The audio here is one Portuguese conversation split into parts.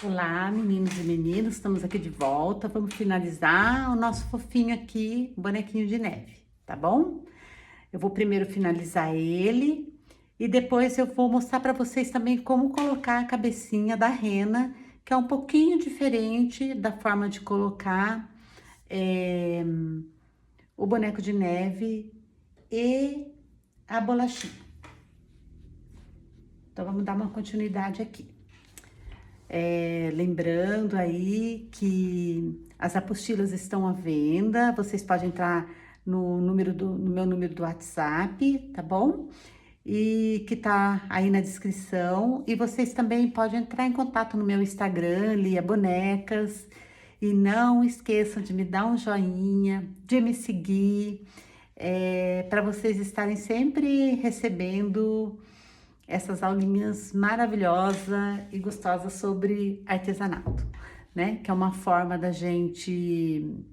Olá, meninos e meninas, estamos aqui de volta. Vamos finalizar o nosso fofinho aqui, o bonequinho de neve, tá bom? Eu vou primeiro finalizar ele e depois eu vou mostrar para vocês também como colocar a cabecinha da rena, que é um pouquinho diferente da forma de colocar é, o boneco de neve e a bolachinha. Então, vamos dar uma continuidade aqui. Lembrando aí que as apostilas estão à venda, vocês podem entrar no meu número do WhatsApp, tá bom? E que tá aí na descrição. E vocês também podem entrar em contato no meu Instagram, Lia Bonecas. E não esqueçam de me dar um joinha, de me seguir, para vocês estarem sempre recebendo essas aulinhas maravilhosas e gostosas sobre artesanato, né? Que é uma forma da gente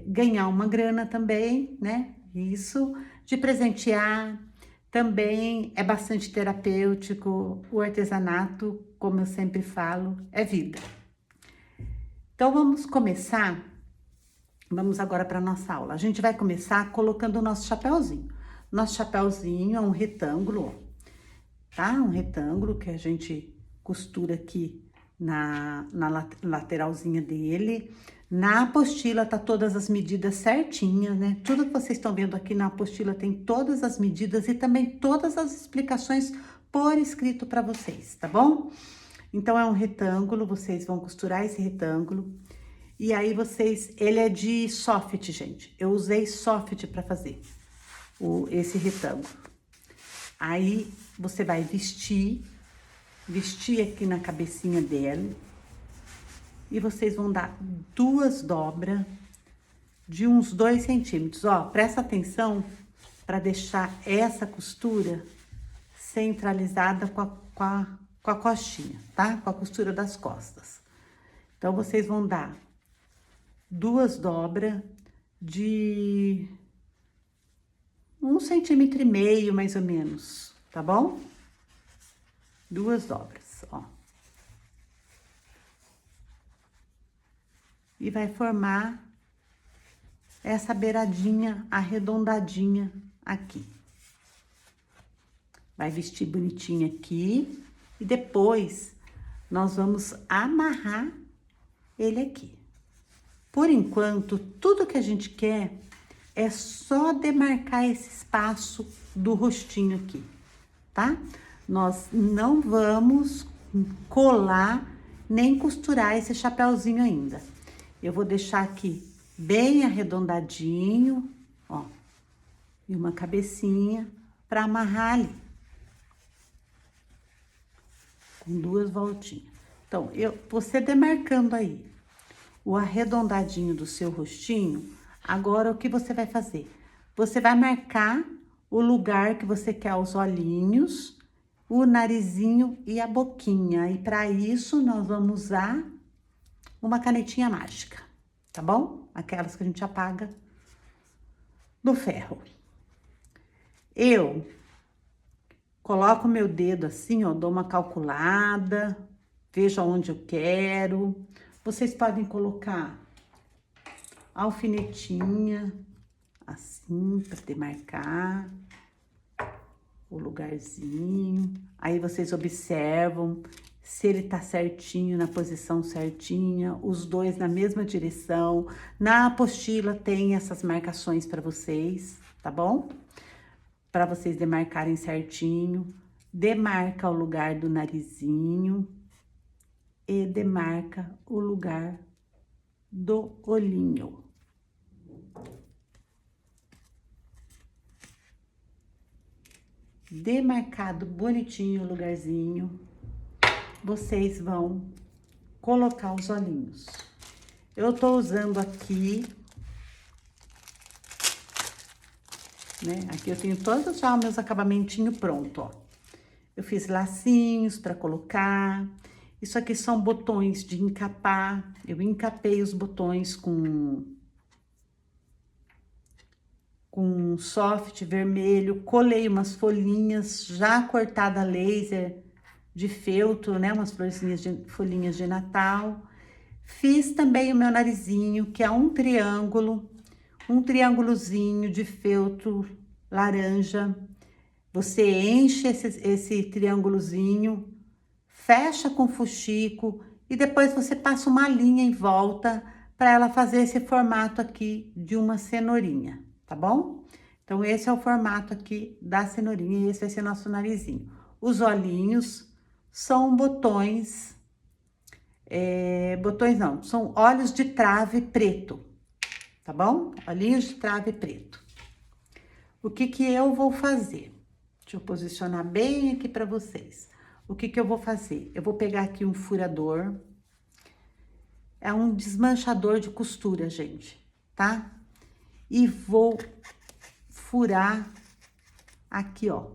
ganhar uma grana também, né? Isso, de presentear, também é bastante terapêutico. O artesanato, como eu sempre falo, é vida. Então vamos começar. Vamos agora para nossa aula. A gente vai começar colocando o nosso chapéuzinho. Nosso chapéuzinho é um retângulo, ó, tá? Um retângulo que a gente costura aqui na lateralzinha dele. Na apostila tá todas as medidas certinhas, né? Tudo que vocês estão vendo aqui na apostila tem todas as medidas e também todas as explicações por escrito para vocês, tá bom? Então, é um retângulo, vocês vão costurar esse retângulo. E aí, ele é de soft, gente. Eu usei soft para fazer esse retângulo. Aí, você vai vestir aqui na cabecinha dela. E vocês vão dar duas dobras de uns 2 centímetros. Ó, presta atenção para deixar essa costura centralizada com a costinha, tá? Com a costura das costas. Então, vocês vão dar duas dobras de 1,5 centímetro, mais ou menos, tá bom? Duas dobras, ó. E vai formar essa beiradinha arredondadinha aqui. Vai vestir bonitinho aqui e depois nós vamos amarrar ele aqui. Por enquanto, tudo que a gente quer é só demarcar esse espaço do rostinho aqui, tá? Nós não vamos colar nem costurar esse chapéuzinho ainda. Eu vou deixar aqui bem arredondadinho, ó, e uma cabecinha para amarrar ali. Com duas voltinhas. Então, você demarcando aí o arredondadinho do seu rostinho, agora o que você vai fazer? Você vai marcar o lugar que você quer os olhinhos, o narizinho e a boquinha. E para isso, nós vamos usar uma canetinha mágica, tá bom? Aquelas que a gente apaga do ferro. Eu coloco meu dedo assim, ó, dou uma calculada, vejo aonde eu quero. Vocês podem colocar alfinetinha, assim, para demarcar o lugarzinho. Aí vocês observam se ele tá certinho, na posição certinha, os dois na mesma direção. Na apostila tem essas marcações para vocês, tá bom? Para vocês demarcarem certinho. Demarca o lugar do narizinho e demarca o lugar do olhinho. Demarcado bonitinho o lugarzinho, vocês vão colocar os olhinhos. Eu tô usando aqui, né? Aqui eu tenho todos já os meus acabamentinhos pronto, ó. Eu fiz lacinhos para colocar. Isso aqui são botões de encapar. Eu encapei os botões com soft vermelho, colei umas folhinhas já cortada a laser de feltro, né? Umas florzinhas de folhinhas de Natal. Fiz também o meu narizinho, que é um triângulozinho de feltro laranja. Você enche esse triângulozinho, fecha com fuxico e depois você passa uma linha em volta para ela fazer esse formato aqui de uma cenourinha, tá bom? Então, esse é o formato aqui da cenourinha e esse vai ser nosso narizinho. Os olhinhos são botões, botões não, são olhos de trave preto, tá bom? Olhinhos de trave preto. O que que eu vou fazer? Deixa eu posicionar bem aqui para vocês. O que que eu vou fazer? Eu vou pegar aqui um furador. É um desmanchador de costura, gente, tá? E vou furar aqui, ó.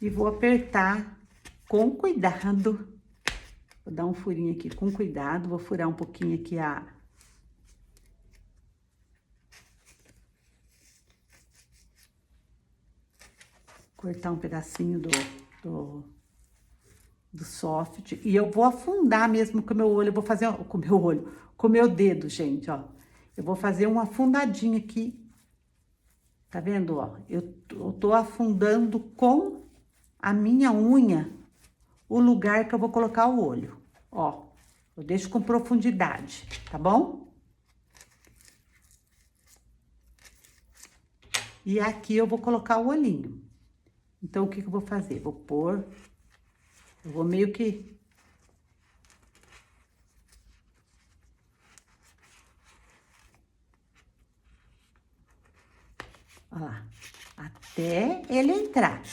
E vou apertar com cuidado. Vou dar um furinho aqui com cuidado. Vou furar um pouquinho aqui cortar um pedacinho do soft. E eu vou afundar mesmo com o meu olho. Eu vou fazer com o meu olho, com o meu dedo, gente, ó. Eu vou fazer um afundadinho aqui. Tá vendo, ó? Eu tô afundando com a minha unha o lugar que eu vou colocar o olho. Ó, eu deixo com profundidade, tá bom? E aqui eu vou colocar o olhinho. Então, o que que eu vou fazer? Vou pôr... Eu vou meio que... Olha lá. Até ele entrar.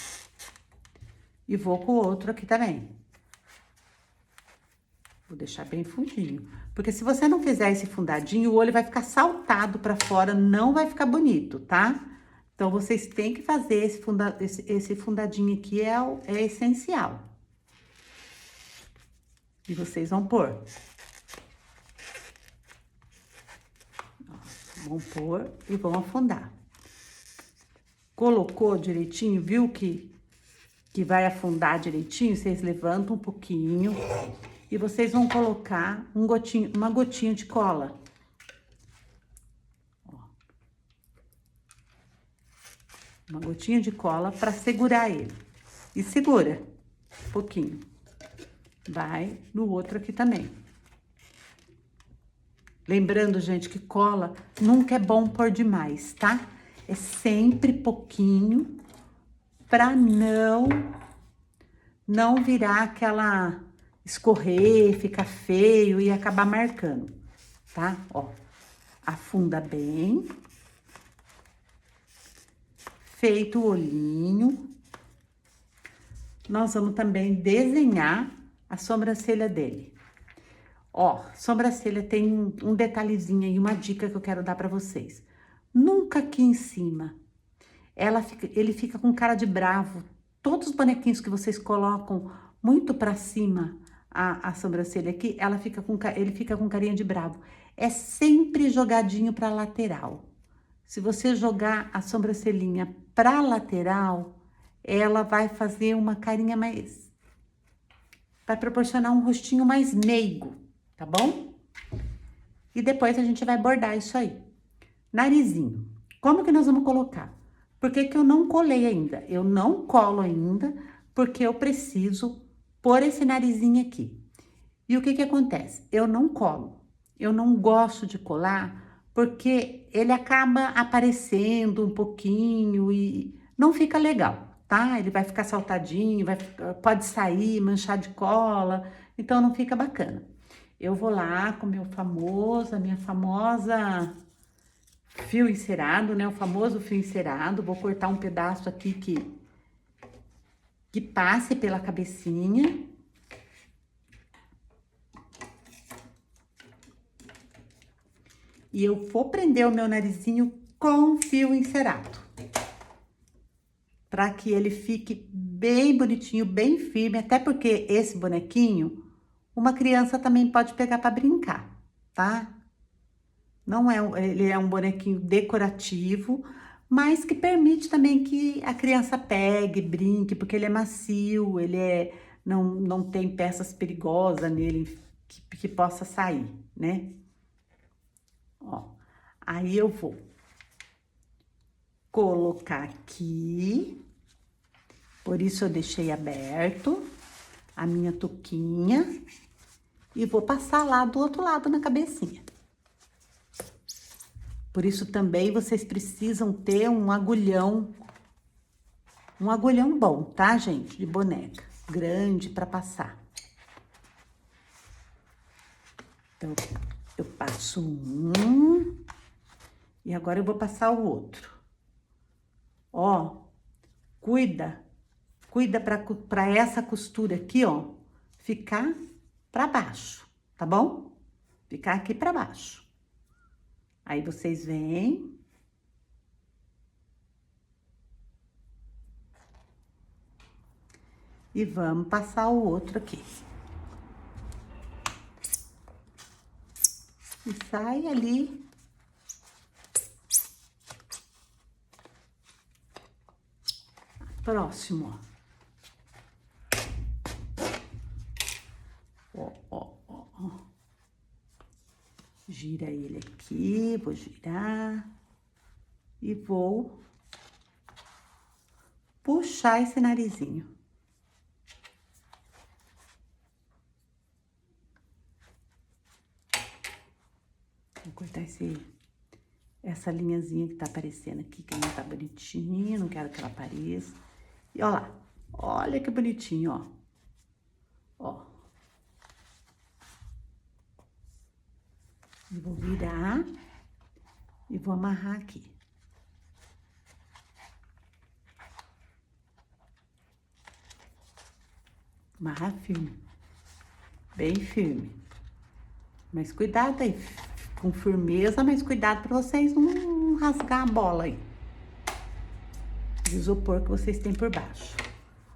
E vou com o outro aqui também. Vou deixar bem fundinho. Porque se você não fizer esse fundadinho, o olho vai ficar saltado pra fora, não vai ficar bonito, tá? Então, vocês têm que fazer esse fundadinho aqui, é essencial. E vocês vão pôr. Ó, vão pôr e vão afundar. Colocou direitinho, viu que vai afundar direitinho? Vocês levantam um pouquinho e vocês vão colocar uma gotinha de cola. Ó. Uma gotinha de cola para segurar ele. E segura um pouquinho. Vai no outro aqui também. Lembrando, gente, que cola nunca é bom pôr demais, tá? É sempre pouquinho pra não virar aquela escorrer, ficar feio e acabar marcando, tá? Ó, afunda bem. Feito o olhinho. Nós vamos também desenhar a sobrancelha dele. Ó, sobrancelha tem um detalhezinho aí, uma dica que eu quero dar pra vocês. Nunca aqui em cima. Ele fica com cara de bravo. Todos os bonequinhos que vocês colocam muito pra cima a sobrancelha aqui, ele fica com carinha de bravo. É sempre jogadinho pra lateral. Se você jogar a sobrancelhinha pra lateral, ela vai fazer uma carinha mais... Vai proporcionar um rostinho mais meigo, tá bom? E depois a gente vai bordar isso aí. Narizinho. Como que nós vamos colocar? Por que que eu não colei ainda? Eu não colo ainda, porque eu preciso pôr esse narizinho aqui. E o que que acontece? Eu não colo. Eu não gosto de colar, porque ele acaba aparecendo um pouquinho e não fica legal, tá? Ele vai ficar saltadinho, pode sair, manchar de cola, então não fica bacana. Eu vou lá com a minha famosa fio encerado, né? O famoso fio encerado. Vou cortar um pedaço aqui que passe pela cabecinha. E eu vou prender o meu narizinho com fio encerado. Para que ele fique bem bonitinho, bem firme. Até porque esse bonequinho, uma criança também pode pegar para brincar, tá? Não é, ele é um bonequinho decorativo, mas que permite também que a criança pegue, brinque, porque ele é macio, não tem peças perigosas nele que possa sair, né? Ó, aí eu vou colocar aqui, por isso eu deixei aberto a minha touquinha e vou passar lá do outro lado na cabecinha. Por isso também vocês precisam ter um agulhão bom, tá, gente? De boneca, grande para passar. Então, eu passo um e agora eu vou passar o outro. Ó, cuida para essa costura aqui, ó, ficar para baixo, tá bom? Ficar aqui para baixo. Aí vocês vêm e vamos passar o outro aqui. E sai ali. Próximo, ó. Ó. Gira ele aqui, vou girar. E vou puxar esse narizinho. Vou cortar essa linhazinha que tá aparecendo aqui, que não tá bonitinha, não quero que ela apareça. E ó lá, olha que bonitinho, ó. Ó. E vou virar e vou amarrar aqui. Amarrar firme, bem firme. Mas cuidado aí, com firmeza, mas cuidado para vocês não rasgar a bola aí. De isopor que vocês têm por baixo.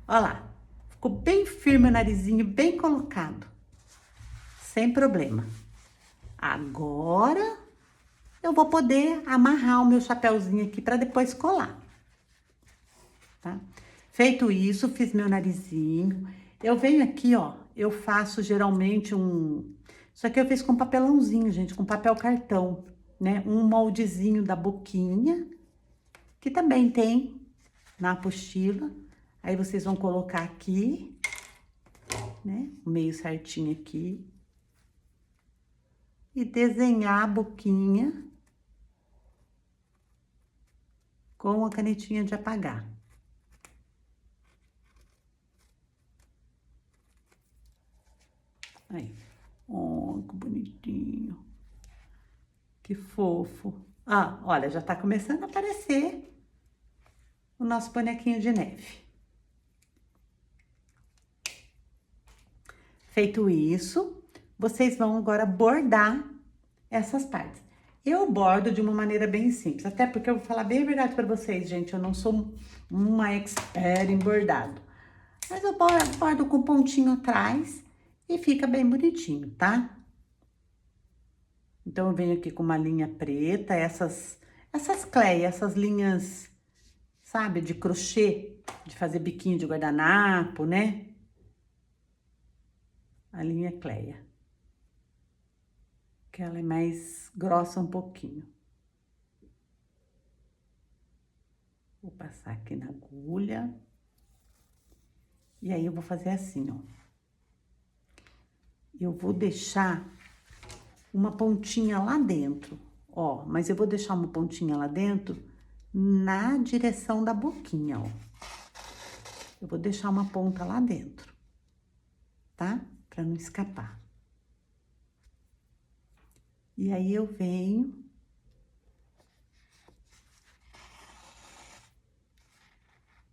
Olha lá, ficou bem firme o narizinho, bem colocado. Sem problema. Agora, eu vou poder amarrar o meu chapéuzinho aqui para depois colar. Tá? Feito isso, fiz meu narizinho. Eu venho aqui, ó, eu faço geralmente Isso aqui eu fiz com papelãozinho, gente, com papel cartão, né? Um moldezinho da boquinha, que também tem na apostila. Aí vocês vão colocar aqui, né? Meio certinho aqui. E desenhar a boquinha com a canetinha de apagar. Aí. Oh, que bonitinho. Que fofo. Ah, olha, já tá começando a aparecer o nosso bonequinho de neve. Feito isso, vocês vão agora bordar essas partes. Eu bordo de uma maneira bem simples, até porque eu vou falar bem a verdade para vocês, gente, eu não sou uma expert em bordado. Mas eu bordo com pontinho atrás e fica bem bonitinho, tá? Então, eu venho aqui com uma linha preta, essas cleias, essas linhas, sabe, de crochê, de fazer biquinho de guardanapo, né? A linha Cleia. Que ela é mais grossa um pouquinho. Vou passar aqui na agulha. E aí, eu vou fazer assim, ó. Eu vou deixar uma pontinha lá dentro, ó. Mas eu vou deixar uma pontinha lá dentro na direção da boquinha, ó. Eu vou deixar uma ponta lá dentro, tá? Pra não escapar. E aí, eu venho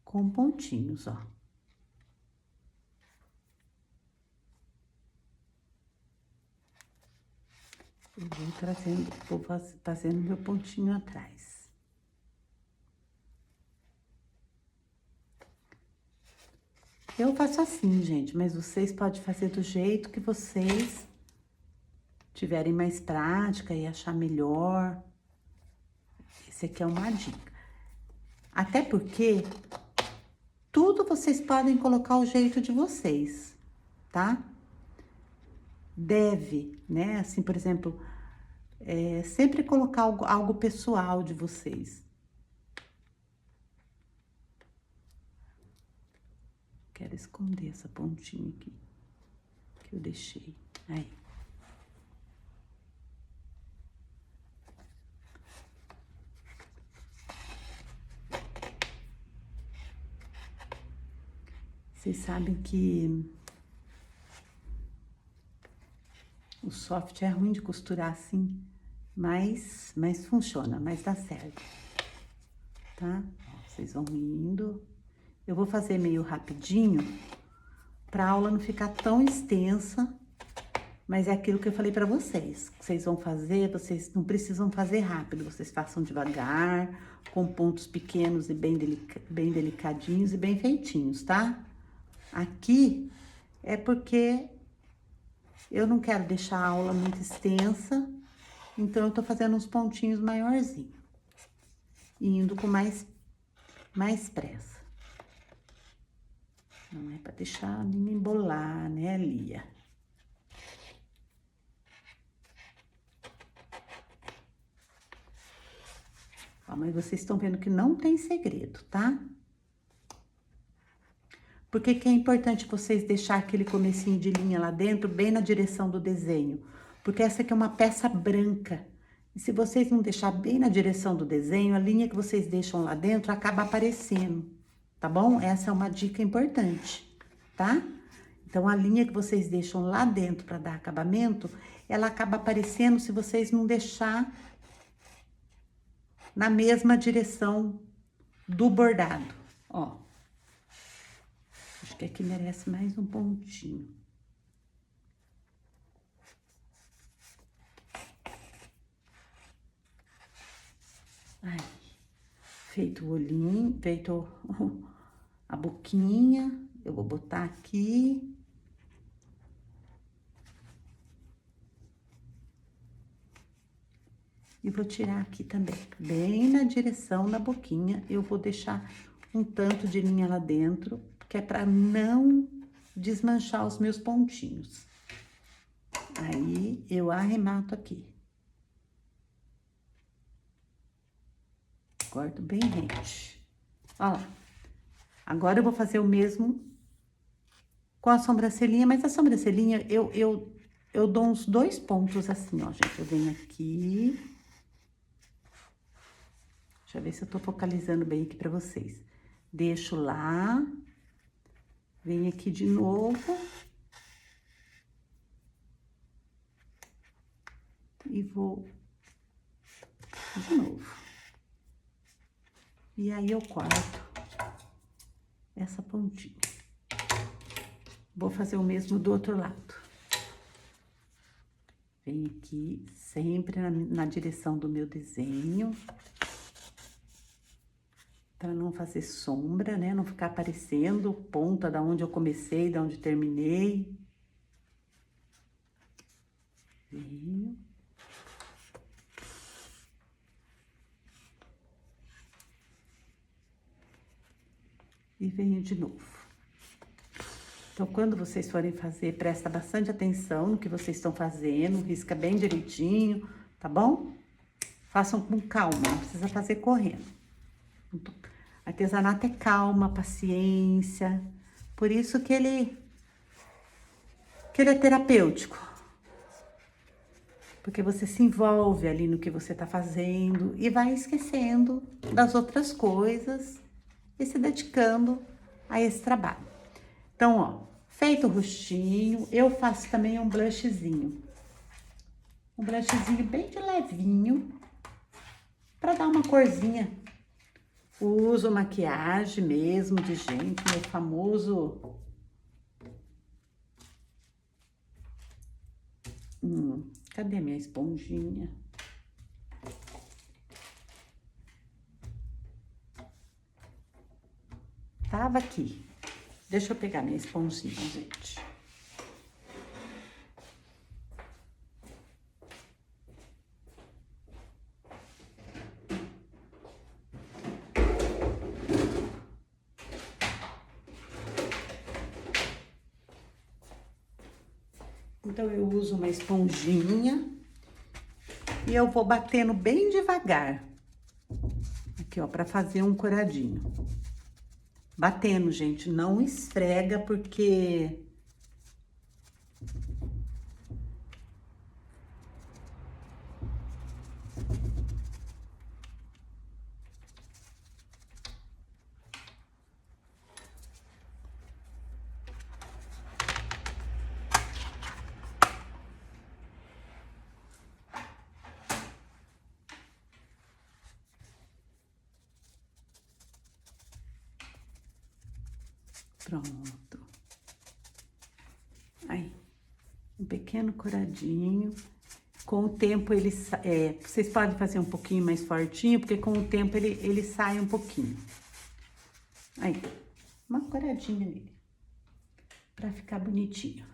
com pontinhos, ó. Eu vou fazendo meu pontinho atrás. Eu faço assim, gente, mas vocês podem fazer do jeito que vocês tiverem mais prática e achar melhor. Esse aqui é uma dica. Até porque tudo vocês podem colocar o jeito de vocês, tá? Deve, né? Assim, por exemplo, sempre colocar algo pessoal de vocês. Quero esconder essa pontinha aqui que eu deixei. Aí. Vocês sabem que o soft é ruim de costurar assim, mas funciona, mas dá certo, tá? Ó, vocês vão indo. Eu vou fazer meio rapidinho, pra aula não ficar tão extensa, mas é aquilo que eu falei pra vocês. Que vocês vão fazer, vocês não precisam fazer rápido, vocês façam devagar, com pontos pequenos e bem delicadinhos e bem feitinhos, tá? Aqui é porque eu não quero deixar a aula muito extensa, então eu tô fazendo uns pontinhos maiorzinhos, indo com mais pressa. Não é pra deixar a linha embolar, né, Lia? Ó, mas vocês estão vendo que não tem segredo, tá? Por que que é importante vocês deixar aquele comecinho de linha lá dentro, bem na direção do desenho? Porque essa aqui é uma peça branca. E se vocês não deixar bem na direção do desenho, a linha que vocês deixam lá dentro acaba aparecendo, tá bom? Essa é uma dica importante, tá? Então, a linha que vocês deixam lá dentro para dar acabamento, ela acaba aparecendo se vocês não deixar na mesma direção do bordado, ó. Acho que aqui merece mais um pontinho. Aí, feito o olhinho, feito a boquinha, eu vou botar aqui. E vou tirar aqui também, bem na direção da boquinha, eu vou deixar um tanto de linha lá dentro, que é para não desmanchar os meus pontinhos. Aí, eu arremato aqui. Corto bem rente. Ó lá. Agora, eu vou fazer o mesmo com a sobrancelhinha, mas a sobrancelhinha, eu dou uns 2 pontos assim, ó, gente. Eu venho aqui. Deixa eu ver se eu tô focalizando bem aqui pra vocês. Deixo lá. Venho aqui de novo. E vou de novo. E aí, eu corto essa pontinha. Vou fazer o mesmo do outro lado. Venho aqui, sempre na direção do meu desenho. Pra não fazer sombra, né? Não ficar aparecendo ponta da onde eu comecei, da onde terminei. Venho. E venho de novo. Então, quando vocês forem fazer, presta bastante atenção no que vocês estão fazendo, risca bem direitinho, tá bom? Façam com calma, não precisa fazer correndo. Artesanato é calma, paciência, por isso que ele é terapêutico. Porque você se envolve ali no que você tá fazendo e vai esquecendo das outras coisas e se dedicando a esse trabalho. Então, ó, feito o rostinho, eu faço também um blushzinho. Um blushzinho bem de levinho, pra dar uma corzinha. Uso maquiagem mesmo de gente, meu famoso... cadê minha esponjinha? Tava aqui. Deixa eu pegar minha esponjinha, gente. Então, eu uso uma esponjinha e eu vou batendo bem devagar. Aqui, ó, pra fazer um coradinho. Batendo, gente, não esfrega, porque... Pronto. Aí, um pequeno coradinho. Com o tempo, vocês podem fazer um pouquinho mais fortinho, porque com o tempo ele sai um pouquinho. Aí, uma coradinha nele, pra ficar bonitinho.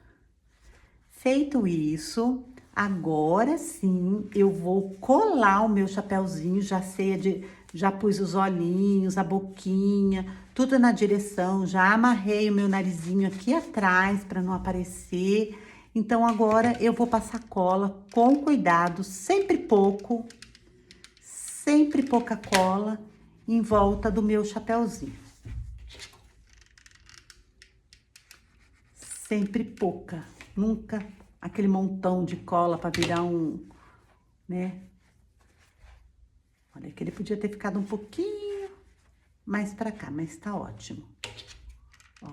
Feito isso, agora sim eu vou colar o meu chapéuzinho, já pus os olhinhos, a boquinha, tudo na direção, já amarrei o meu narizinho aqui atrás para não aparecer. Então agora eu vou passar cola com cuidado, sempre pouca cola em volta do meu chapéuzinho. Sempre pouca, nunca aquele montão de cola para virar né? Olha que ele podia ter ficado um pouquinho mais pra cá, mas tá ótimo. Ó.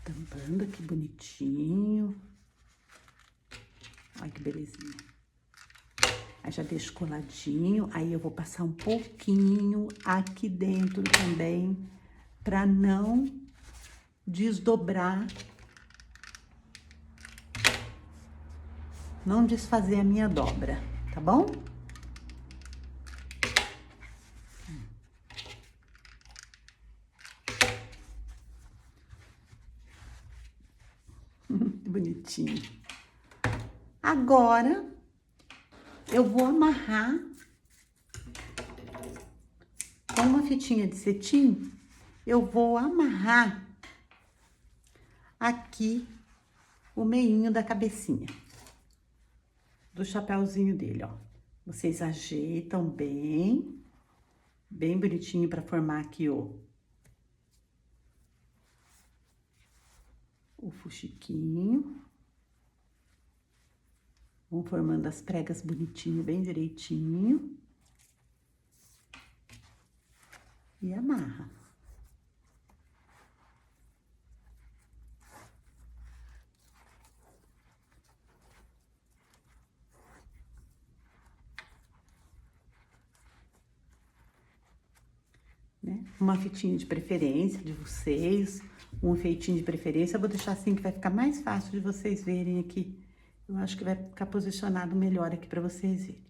Tampando aqui bonitinho. Olha que belezinha. Aí já deixo coladinho, aí eu vou passar um pouquinho aqui dentro também, pra não desdobrar, não desfazer a minha dobra, tá bom? Bonitinho. Agora, eu vou amarrar com uma fitinha de cetim, eu vou amarrar aqui o meinho da cabecinha do chapéuzinho dele, ó. Vocês ajeitam bem bonitinho para formar aqui o fuxiquinho. Vão formando as pregas bonitinho, bem direitinho. E amarra. Né? Uma fitinha de preferência de vocês, um enfeitinho de preferência. Eu vou deixar assim que vai ficar mais fácil de vocês verem aqui. Eu acho que vai ficar posicionado melhor aqui para vocês verem.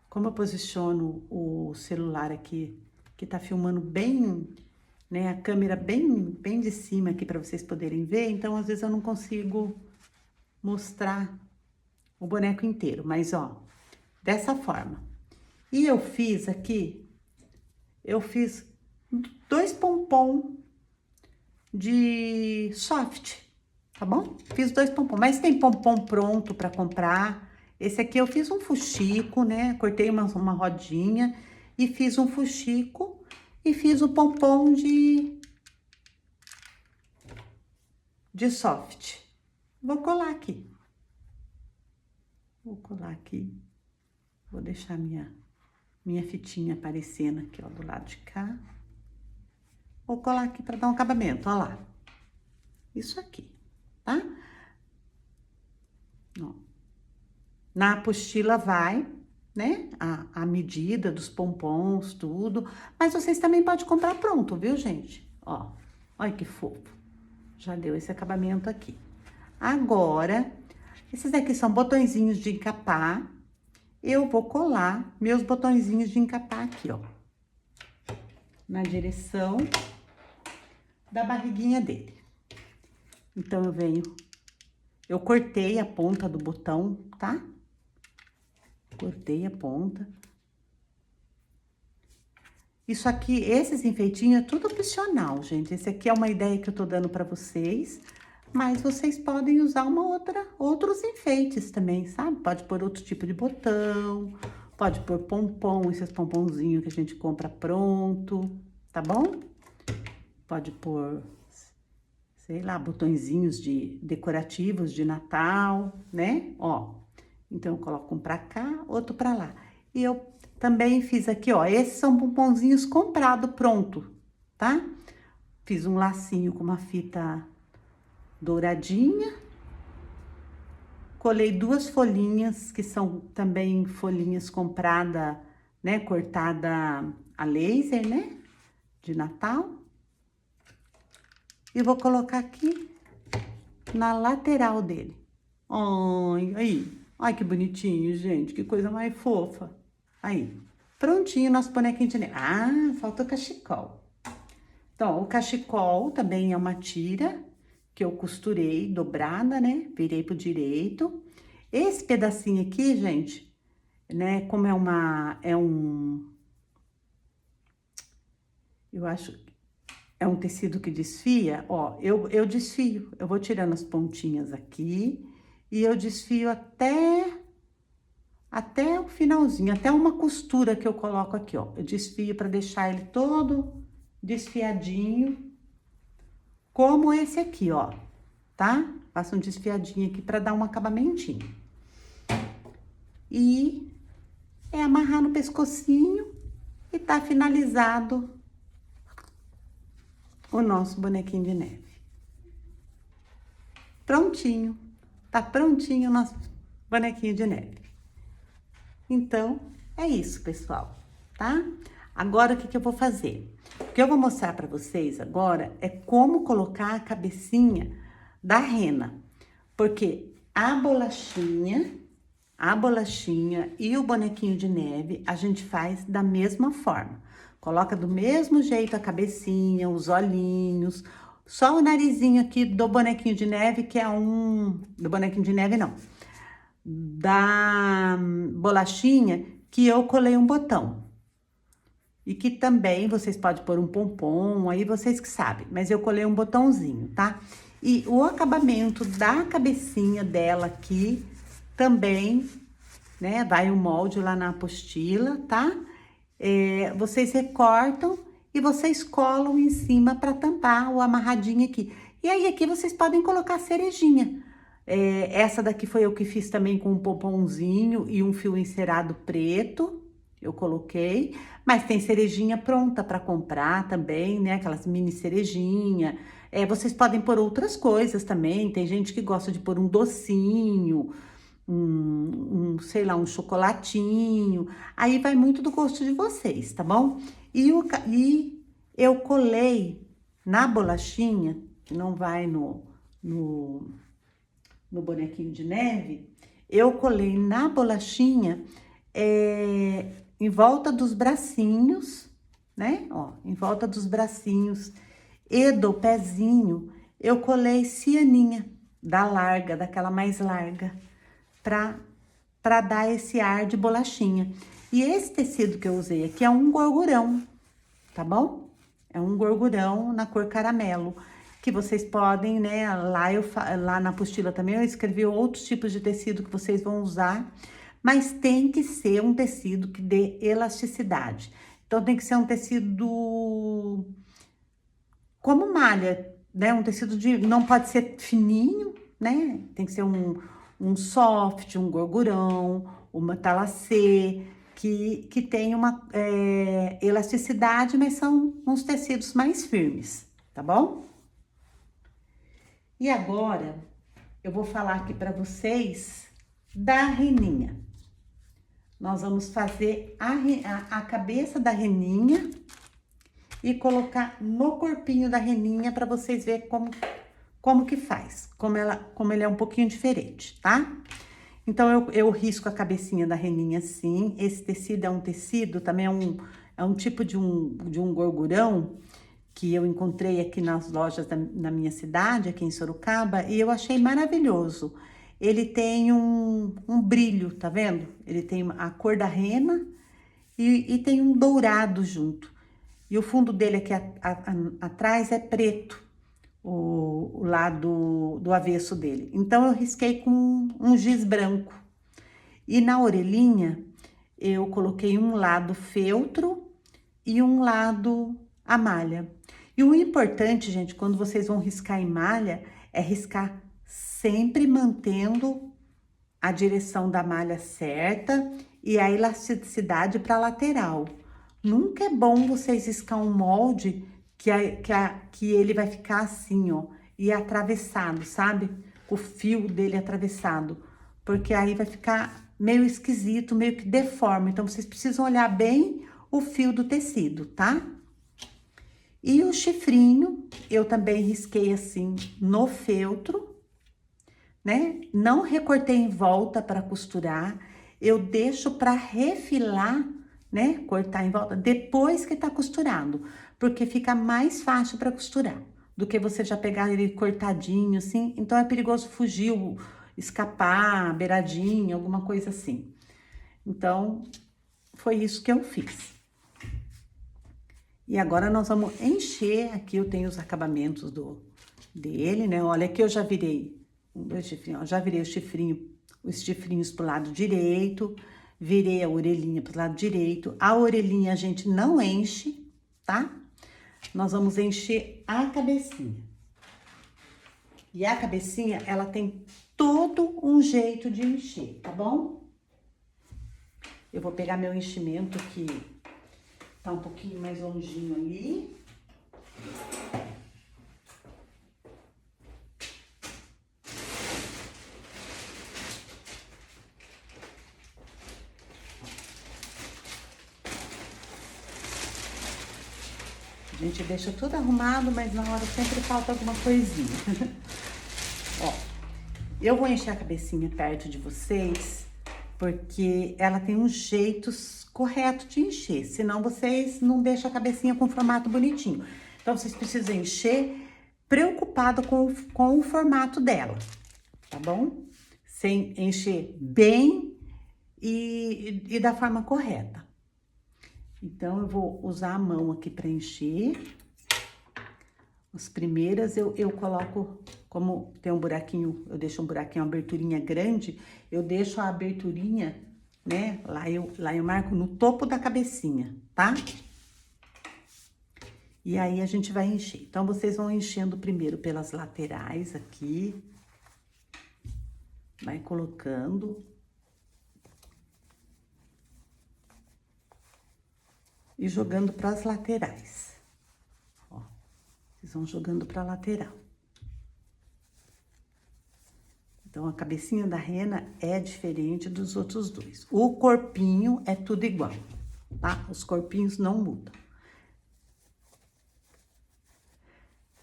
Como eu posiciono o celular aqui, que tá filmando bem, né, a câmera bem de cima aqui para vocês poderem ver, então às vezes eu não consigo mostrar o boneco inteiro, mas ó, dessa forma. E eu fiz aqui, eu fiz 2 pompom de soft, tá bom? Fiz 2 pompom, mas tem pompom pronto para comprar. Esse aqui eu fiz um fuxico, né? Cortei uma rodinha e fiz um fuxico e fiz o pompom de soft. Vou colar aqui. Vou colar aqui. Vou deixar minha fitinha aparecendo aqui, ó, do lado de cá. Vou colar aqui para dar um acabamento, ó lá. Isso aqui, tá? Ó. Na apostila vai, né, a medida dos pompons, tudo. Mas vocês também podem comprar pronto, viu, gente? Ó, olha que fofo. Já deu esse acabamento aqui. Agora, esses aqui são botõezinhos de encapar. Eu vou colar meus botõezinhos de encapar aqui, ó. Na direção da barriguinha dele. Então, eu cortei a ponta do botão, tá? Cortei a ponta. Isso aqui, esses enfeitinhos é tudo opcional, gente. Esse aqui é uma ideia que eu tô dando pra vocês, mas vocês podem usar outros enfeites também, sabe? Pode pôr outro tipo de botão, pode pôr pompom, esses pomponzinhos que a gente compra pronto, tá bom? Pode pôr, sei lá, botõezinhos decorativos de Natal, né? Ó, então eu coloco um pra cá, outro pra lá. E eu também fiz aqui, ó, esses são pomponzinhos comprado pronto, tá? Fiz um lacinho com uma fita douradinha. Colei 2 folhinhas, que são também folhinhas comprada, né, cortada a laser, né, de Natal. E vou colocar aqui na lateral dele. Ai, aí. Ai, que bonitinho, gente, que coisa mais fofa. Aí, prontinho nosso bonequinho de neve. Ah, falta o cachecol. Então, o cachecol também é uma tira que eu costurei dobrada, né? Virei pro direito. Esse pedacinho aqui, gente, né? Como eu acho, é um tecido que desfia, ó, eu desfio. Eu vou tirando as pontinhas aqui e eu desfio até o finalzinho, até uma costura que eu coloco aqui, ó. Eu desfio para deixar ele todo desfiadinho, como esse aqui, ó, tá? Faço um desfiadinho aqui para dar um acabamentinho. E é amarrar no pescocinho e tá finalizado o nosso bonequinho de neve. Prontinho, tá prontinho o nosso bonequinho de neve. Então, é isso, pessoal, tá? Agora, o que eu vou fazer? O que eu vou mostrar para vocês agora é como colocar a cabecinha da rena. Porque a bolachinha e o bonequinho de neve, a gente faz da mesma forma. Coloca do mesmo jeito a cabecinha, os olhinhos, só o narizinho aqui do bonequinho de neve, que é do bonequinho de neve não, da bolachinha, que eu colei um botão. E que também vocês podem pôr um pompom, aí vocês que sabem, mas eu colei um botãozinho, tá? E o acabamento da cabecinha dela aqui também, né? Vai o molde lá na apostila, tá? Vocês recortam e vocês colam em cima para tampar o amarradinho aqui. E aí aqui vocês podem colocar cerejinha. Essa daqui foi eu que fiz também com um pomponzinho e um fio encerado preto. Eu coloquei, mas tem cerejinha pronta para comprar também, né? Aquelas mini cerejinha. Vocês podem pôr outras coisas também. Tem gente que gosta de pôr um docinho, sei lá, um chocolatinho. Aí vai muito do gosto de vocês, tá bom? E eu colei na bolachinha, que não vai no bonequinho de neve, eu colei na bolachinha, em volta dos bracinhos, né? Ó, em volta dos bracinhos e do pezinho, eu colei cianinha daquela mais larga, pra dar esse ar de bolachinha. E esse tecido que eu usei aqui é um gorgurão, tá bom? É um gorgurão na cor caramelo, que vocês podem, né? Lá na apostila também eu escrevi outros tipos de tecido que vocês vão usar, mas tem que ser um tecido que dê elasticidade. Então, tem que ser um tecido como malha, né? Um tecido não pode ser fininho, né? Tem que ser um soft, um gorgurão, uma talacê, que tem uma elasticidade, mas são uns tecidos mais firmes, tá bom? E agora, eu vou falar aqui para vocês da reninha. Nós vamos fazer a cabeça da reninha e colocar no corpinho da reninha para vocês verem como que faz, como ele é um pouquinho diferente, tá? Então, eu risco a cabecinha da reninha assim. Esse tecido é um tecido, também é um tipo de um gorgurão que eu encontrei aqui nas lojas na minha cidade, aqui em Sorocaba, e eu achei maravilhoso. Ele tem um brilho, tá vendo? Ele tem a cor da rena e tem um dourado junto. E o fundo dele aqui atrás é preto, o lado do avesso dele. Então, eu risquei com um giz branco. E na orelhinha, eu coloquei um lado feltro e um lado a malha. E o importante, gente, quando vocês vão riscar em malha, é riscar sempre mantendo a direção da malha certa e a elasticidade para a lateral. Nunca é bom vocês riscar um molde que ele vai ficar assim, ó, e atravessado, sabe? O fio dele atravessado, porque aí vai ficar meio esquisito, meio que deforme. Então, vocês precisam olhar bem o fio do tecido, tá? E o chifrinho, eu também risquei assim no feltro, né? Não recortei em volta para costurar, eu deixo para refilar, né? Cortar em volta depois que tá costurado, porque fica mais fácil para costurar do que você já pegar ele cortadinho assim. Então é perigoso fugir, escapar, beiradinha, alguma coisa assim. Então foi isso que eu fiz. E agora nós vamos encher, aqui eu tenho os acabamentos dele, né? Olha, aqui eu já virei, dois chifrinhos, ó, já virei os chifrinhos pro lado direito, virei a orelhinha pro lado direito. A orelhinha a gente não enche, tá? Nós vamos encher a cabecinha. E a cabecinha, ela tem todo um jeito de encher, tá bom? Eu vou pegar meu enchimento que tá um pouquinho mais longinho ali. A gente deixa tudo arrumado, mas na hora sempre falta alguma coisinha. Ó, eu vou encher a cabecinha perto de vocês, porque ela tem um jeito correto de encher, senão vocês não deixam a cabecinha com formato bonitinho. Então, vocês precisam encher preocupado com o formato dela, tá bom? Sem encher bem e da forma correta. Então, eu vou usar a mão aqui para encher. As primeiras eu coloco, como tem um buraquinho, eu deixo um buraquinho, uma aberturinha grande, eu deixo a aberturinha, né? Lá eu marco no topo da cabecinha, tá? E aí a gente vai encher. Então, vocês vão enchendo primeiro pelas laterais aqui. Vai colocando. E jogando para as laterais. Ó, vocês vão jogando para a lateral. Então, a cabecinha da rena é diferente dos outros dois. O corpinho é tudo igual, tá? Os corpinhos não mudam.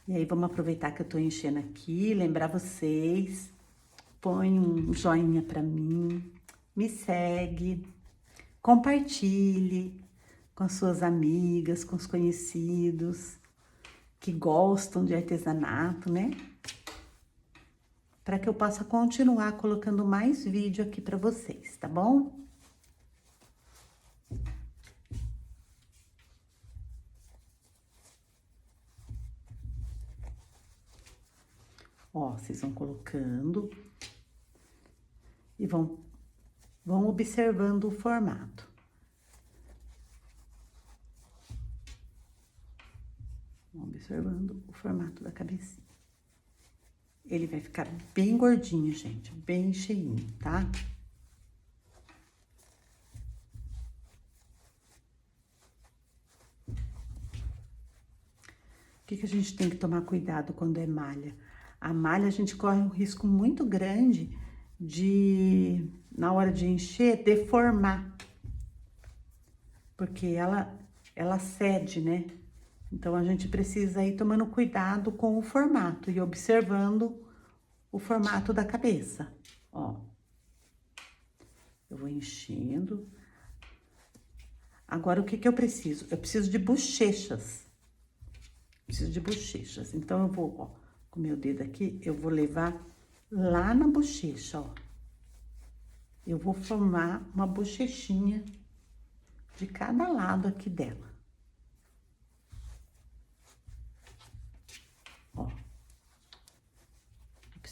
E aí, vamos aproveitar que eu tô enchendo aqui, lembrar vocês, põe um joinha pra mim, me segue, compartilhe com as suas amigas, com os conhecidos que gostam de artesanato, né? Para que eu possa continuar colocando mais vídeo aqui para vocês, tá bom? Ó, vocês vão colocando e vão observando o formato. Vão observando o formato da cabecinha. Ele vai ficar bem gordinho, gente, bem cheinho, tá? O que a gente tem que tomar cuidado quando é malha? A malha, a gente corre um risco muito grande de, na hora de encher, deformar. Porque ela cede, né? Então, a gente precisa ir tomando cuidado com o formato e observando o formato da cabeça, ó. Eu vou enchendo. Agora, o que eu preciso? Eu preciso de bochechas. Preciso de bochechas. Então, eu vou, ó, com o meu dedo aqui, eu vou levar lá na bochecha, ó. Eu vou formar uma bochechinha de cada lado aqui dela.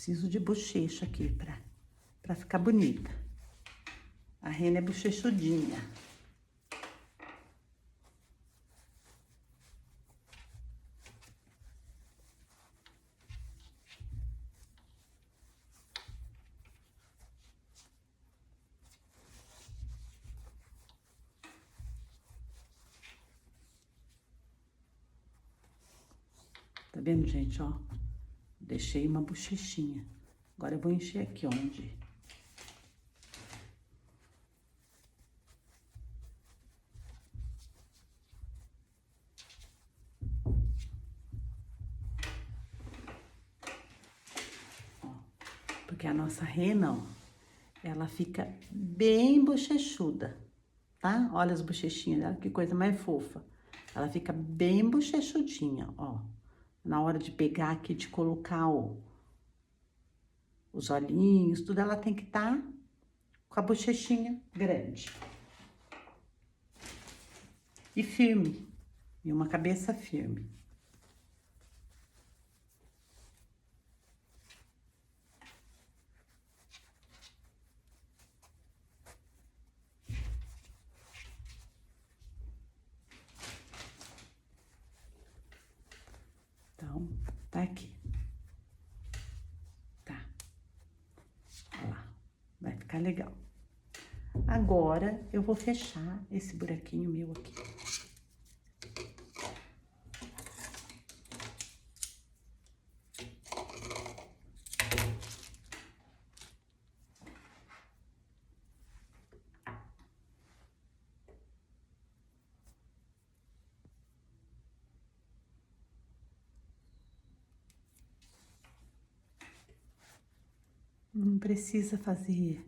preciso de bochecha aqui pra ficar bonita. A rena é bochechudinha. Tá vendo, gente, ó? Deixei uma bochechinha. Agora eu vou encher aqui onde? Ó, porque a nossa rena, ó, ela fica bem bochechuda, tá? Olha as bochechinhas dela, que coisa mais fofa. Ela fica bem bochechudinha, ó. Na hora de pegar aqui, de colocar os olhinhos, tudo, ela tem que estar com a bochechinha grande. E firme. E uma cabeça firme. Então, tá aqui. Tá. Olha lá. Vai ficar legal. Agora, eu vou fechar esse buraquinho meu aqui. Não precisa fazer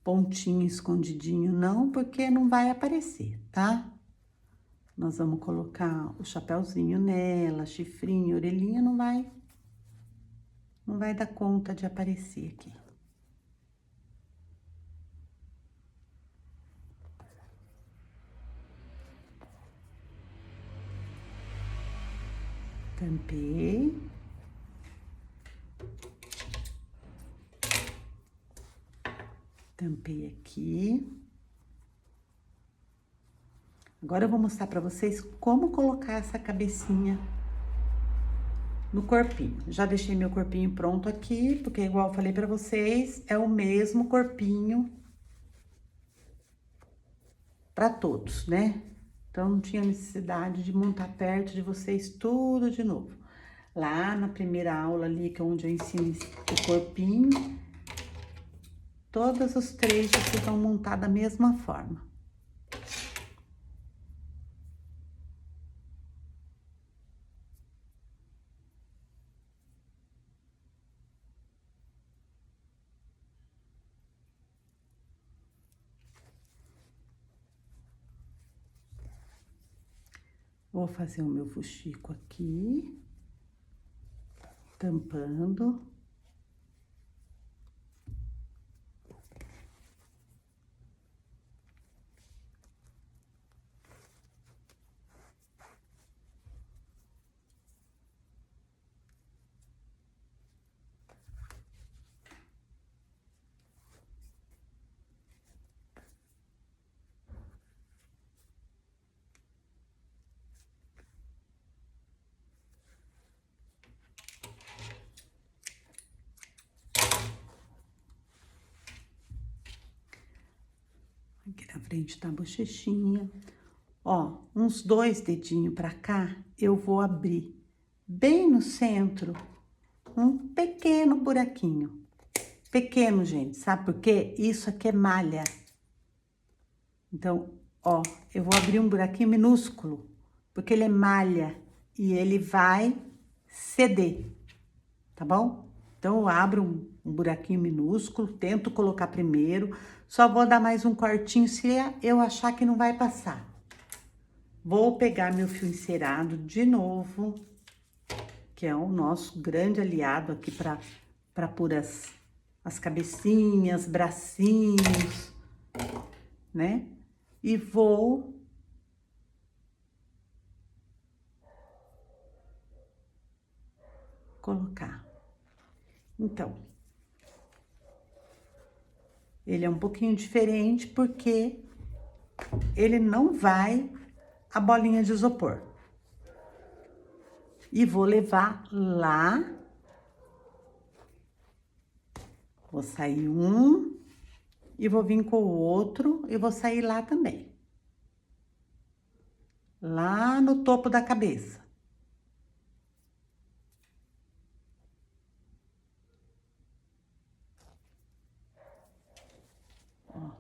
pontinho escondidinho, não, porque não vai aparecer, tá? Nós vamos colocar o chapéuzinho nela, chifrinho, orelhinha, não vai dar conta de aparecer aqui. Tampei. Tampei aqui. Agora eu vou mostrar pra vocês como colocar essa cabecinha no corpinho. Já deixei meu corpinho pronto aqui, porque igual eu falei pra vocês, é o mesmo corpinho pra todos, né? Então, não tinha necessidade de montar perto de vocês tudo de novo. Lá na primeira aula ali, que é onde eu ensino o corpinho, todos os três já ficam montados da mesma forma. Vou fazer o meu fuxico aqui, tampando. Aqui na frente da bochechinha. Ó, uns 2 dedinhos pra cá, eu vou abrir bem no centro um pequeno buraquinho. Pequeno, gente, sabe por quê? Isso aqui é malha. Então, ó, eu vou abrir um buraquinho minúsculo, porque ele é malha e ele vai ceder, tá bom? Então, eu abro um buraquinho minúsculo, tento colocar primeiro, só vou dar mais um cortinho se eu achar que não vai passar. Vou pegar meu fio encerado de novo, que é o nosso grande aliado aqui para pôr as cabecinhas, bracinhos, né? E vou colocar. Então, ele é um pouquinho diferente porque ele não vai a bolinha de isopor. E vou levar lá. Vou sair um e vou vir com o outro e vou sair lá também. Lá no topo da cabeça. Ó.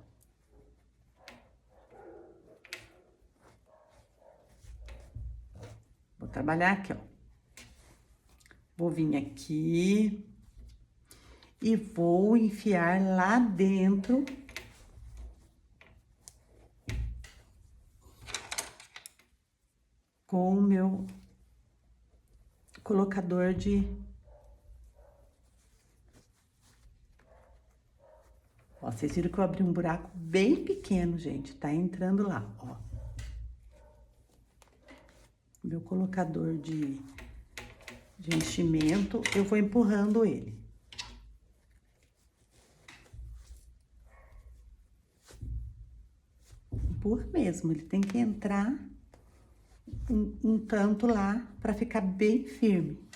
Vou trabalhar aqui, ó. Vou vir aqui e vou enfiar lá dentro com o meu colocador de... Ó, vocês viram que eu abri um buraco bem pequeno, gente, tá entrando lá, ó. Meu colocador de enchimento, eu vou empurrando ele. Empurra mesmo, ele tem que entrar um tanto lá pra ficar bem firme.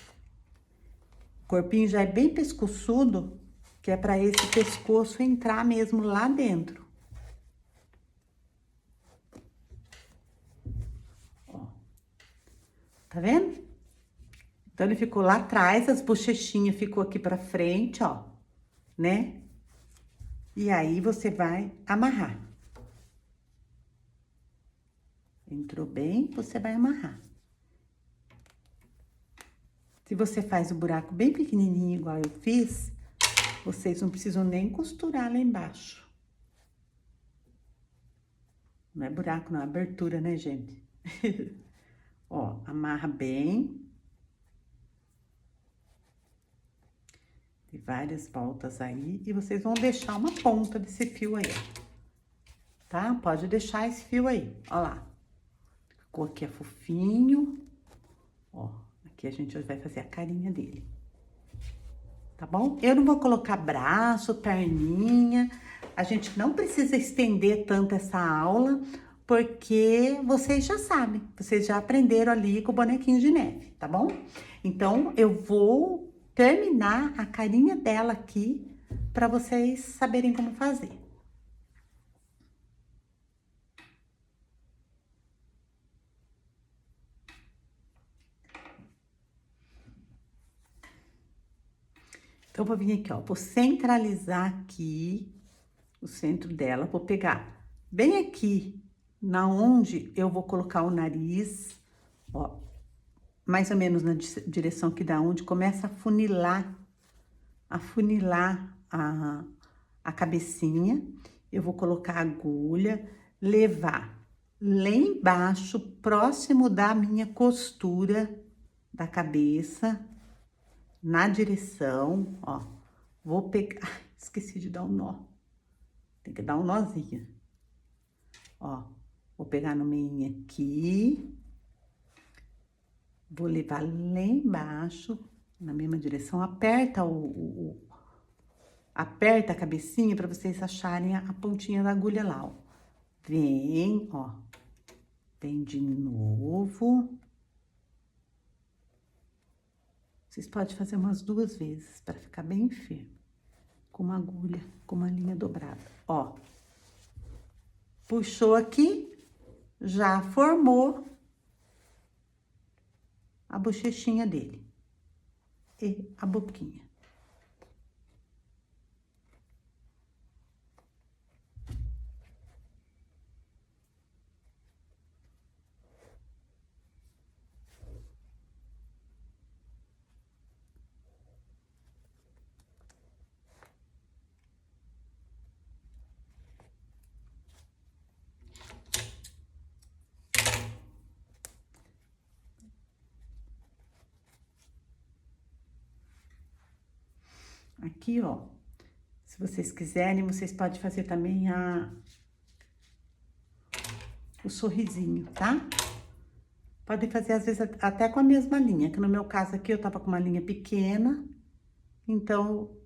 O corpinho já é bem pescoçudo, que é pra esse pescoço entrar mesmo lá dentro. Ó. Tá vendo? Então, ele ficou lá atrás, as bochechinhas ficou aqui pra frente, ó, né? E aí, você vai amarrar. Entrou bem, você vai amarrar. Se você faz o buraco bem pequenininho, igual eu fiz, vocês não precisam nem costurar lá embaixo. Não é buraco, não, é abertura, né, gente? Ó, amarra bem. Tem várias voltas aí. E vocês vão deixar uma ponta desse fio aí, ó. Tá? Pode deixar esse fio aí, ó lá. Ficou aqui é fofinho. Ó, aqui a gente vai fazer a carinha dele. Tá bom? Eu não vou colocar braço, perninha. A gente não precisa estender tanto essa aula, porque vocês já sabem. Vocês já aprenderam ali com o bonequinho de neve, tá bom? Então, eu vou terminar a carinha dela aqui para vocês saberem como fazer. Então, vou vir aqui, ó, vou centralizar aqui o centro dela, vou pegar bem aqui, na onde eu vou colocar o nariz, ó, mais ou menos na direção que dá onde começa a funilar a cabecinha. Eu vou colocar a agulha, levar lá embaixo, próximo da minha costura da cabeça, na direção, ó. Vou pegar... Ai, esqueci de dar um nó. Tem que dar um nozinho. Ó, vou pegar no meio aqui. Vou levar lá embaixo, na mesma direção. Aperta aperta a cabecinha para vocês acharem a pontinha da agulha lá, ó. Vem, ó. Vem de novo. Vocês podem fazer umas 2 vezes para ficar bem firme. Com uma agulha, com uma linha dobrada. Ó. Puxou aqui, já formou a bochechinha dele. E a boquinha. Aqui, ó, se vocês quiserem, vocês podem fazer também o sorrisinho, tá? Podem fazer, às vezes, até com a mesma linha, que no meu caso aqui, eu tava com uma linha pequena, então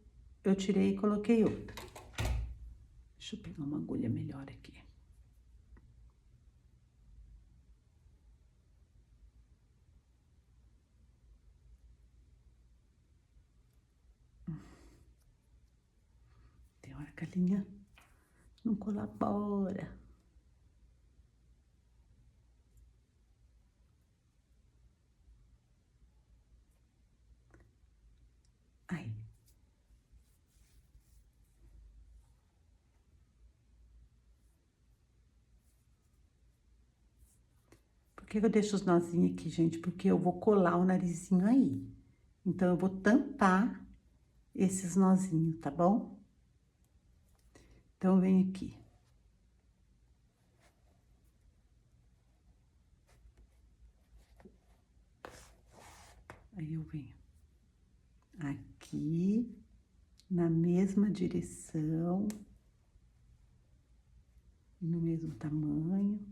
eu tirei e coloquei outra. Deixa eu pegar uma agulha melhor aqui. Tem hora que a linha não colabora. Aí. Por que eu deixo os nozinhos aqui, gente? Porque eu vou colar o narizinho aí. Então, eu vou tampar esses nozinhos, tá bom? Então, vem aqui. Aí, eu venho aqui, na mesma direção, no mesmo tamanho.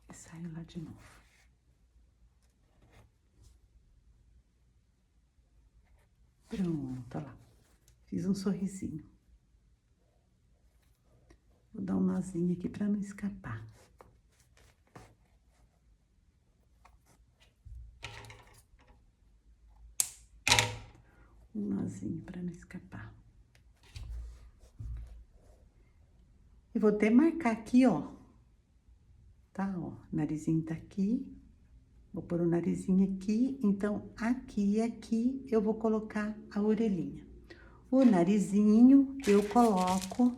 E saio lá de novo. Pronto, olha lá. Fiz um sorrisinho. Vou dar um nozinho aqui pra não escapar. Um nozinho pra não escapar. E vou demarcar aqui, ó. Tá, ó. O narizinho tá aqui. Vou pôr o narizinho aqui. Então, aqui e aqui eu vou colocar a orelhinha. O narizinho eu coloco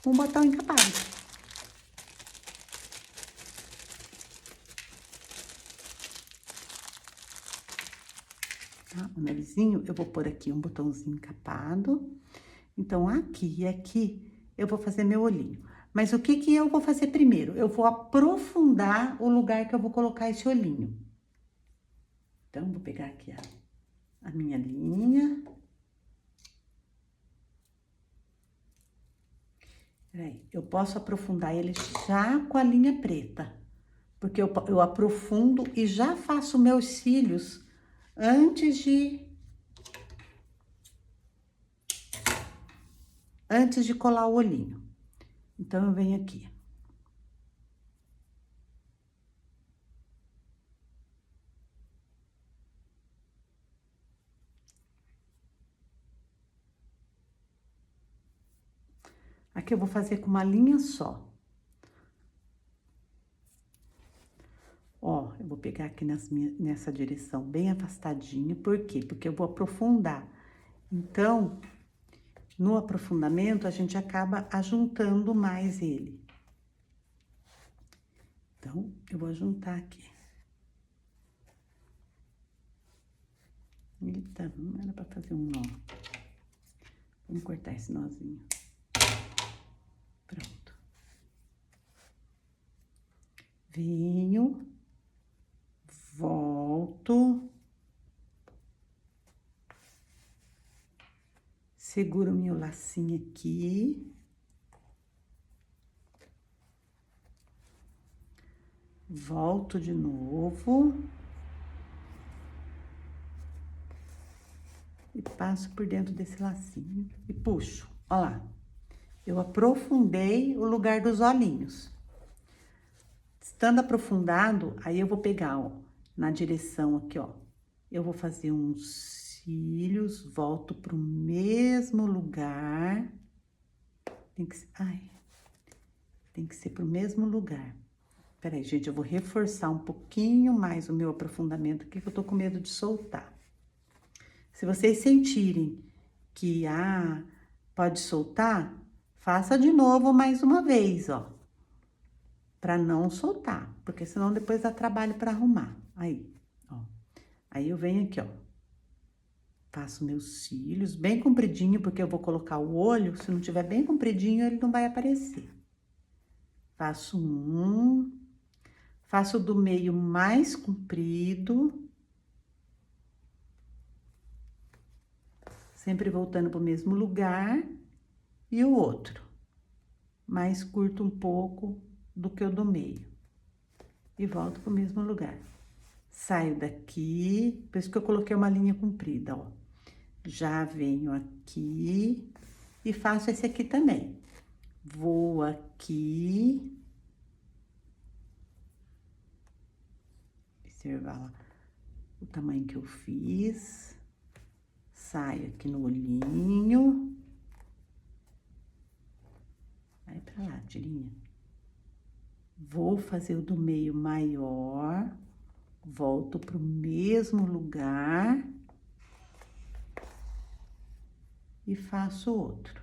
um botão encapado. Tá? O narizinho eu vou pôr aqui um botãozinho encapado. Então, aqui e aqui eu vou fazer meu olhinho. Mas o que que eu vou fazer primeiro? Eu vou aprofundar o lugar que eu vou colocar esse olhinho. Então, vou pegar aqui a minha linha. Peraí, eu posso aprofundar ele já com a linha preta. Porque eu aprofundo e já faço meus cílios antes de colar o olhinho. Então, eu venho aqui. Aqui eu vou fazer com uma linha só. Ó, eu vou pegar aqui nessa direção bem afastadinho. Por quê? Porque eu vou aprofundar. Então, no aprofundamento, a gente acaba ajuntando mais ele. Então, eu vou juntar aqui. Eita, não era pra fazer um nó. Vamos cortar esse nozinho. Pronto. Venho, volto, seguro meu lacinho aqui. Volto de novo. E passo por dentro desse lacinho e puxo. Ó lá. Eu aprofundei o lugar dos olhinhos. Estando aprofundado, aí eu vou pegar, ó, na direção aqui, ó. Eu vou fazer uns cílios, volto pro mesmo lugar. Tem que ser, tem que ser pro mesmo lugar. Peraí, gente, eu vou reforçar um pouquinho mais o meu aprofundamento aqui, que eu tô com medo de soltar. Se vocês sentirem que, pode soltar, faça de novo mais uma vez, ó. Pra não soltar, porque senão depois dá trabalho pra arrumar. Aí, ó. Aí eu venho aqui, ó. Faço meus cílios bem compridinho, porque eu vou colocar o olho. Se não tiver bem compridinho, ele não vai aparecer. Faço um. Faço do meio mais comprido. sempre voltando pro mesmo lugar, e o outro, mais curto um pouco do que o do meio. E volto pro mesmo lugar. Saio daqui, por isso que eu coloquei uma linha comprida, ó. Já venho aqui e faço esse aqui também. Vou aqui. Observar lá o tamanho que eu fiz. Saio aqui no olhinho. Vai pra lá, tirinha. Vou fazer o do meio maior. Volto pro mesmo lugar. E faço outro.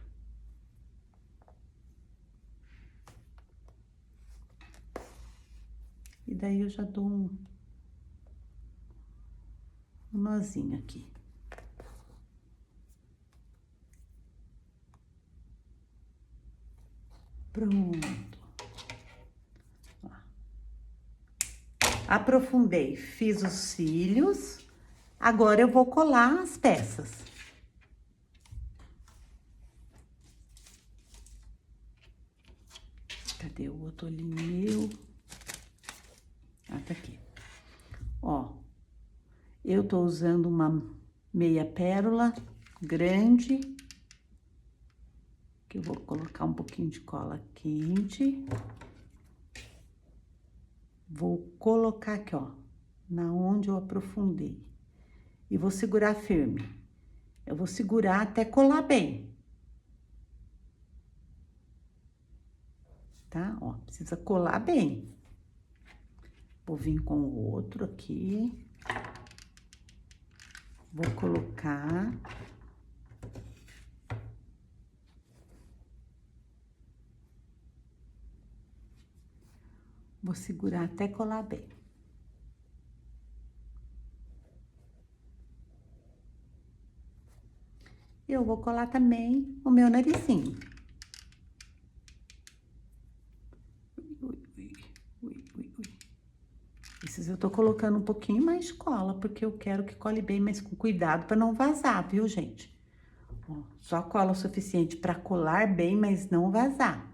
E daí eu já dou um nozinho aqui. Pronto. Ó. Aprofundei, fiz os cílios. Agora eu vou colar as peças. Cadê o outro olhinho meu? Ah, tá aqui. Ó, eu tô usando uma meia pérola grande, que eu vou colocar um pouquinho de cola quente. Vou colocar aqui, ó, na onde eu aprofundei. E vou segurar firme. Eu vou segurar até colar bem. Tá? Ó, precisa colar bem. Vou vir com o outro aqui. Vou colocar. Vou segurar até colar bem. Eu vou colar também o meu narizinho. Esses eu tô colocando um pouquinho mais de cola, porque eu quero que cole bem, mas com cuidado para não vazar, viu, gente? Ó, só cola o suficiente para colar bem, mas não vazar.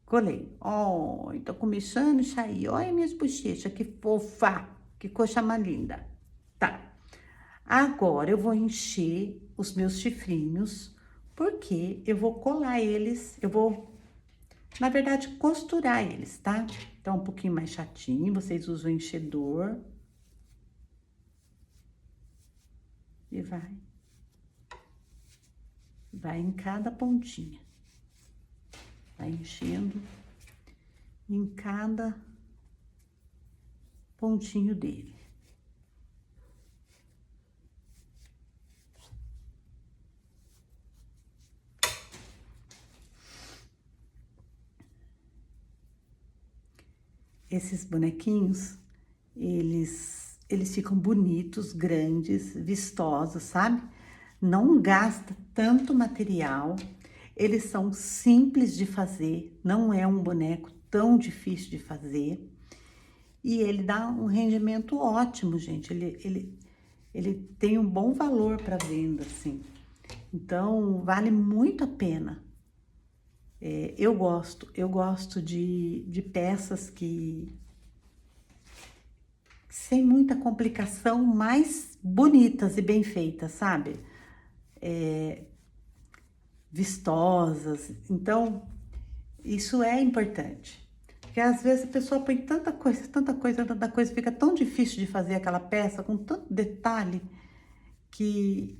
Colei. Ó, tô começando a sair. Olha minhas bochechas, que fofa, que coxa mais linda. Tá. Agora eu vou encher os meus chifrinhos, porque eu vou colar eles, eu vou, na verdade, costurar eles, tá? Então, um pouquinho mais chatinho, vocês usam o enchedor. E vai. Vai em cada pontinha. Vai enchendo em cada pontinho dele. Esses bonequinhos, eles ficam bonitos, grandes, vistosos, sabe? Não gasta tanto material, eles são simples de fazer, não é um boneco tão difícil de fazer. E ele dá um rendimento ótimo, gente, ele tem um bom valor para venda, assim. Então, vale muito a pena. Eu gosto de peças que sem muita complicação, mais bonitas e bem feitas, sabe? Vistosas. Então, isso é importante. Porque às vezes a pessoa põe tanta coisa, tanta coisa, fica tão difícil de fazer aquela peça com tanto detalhe que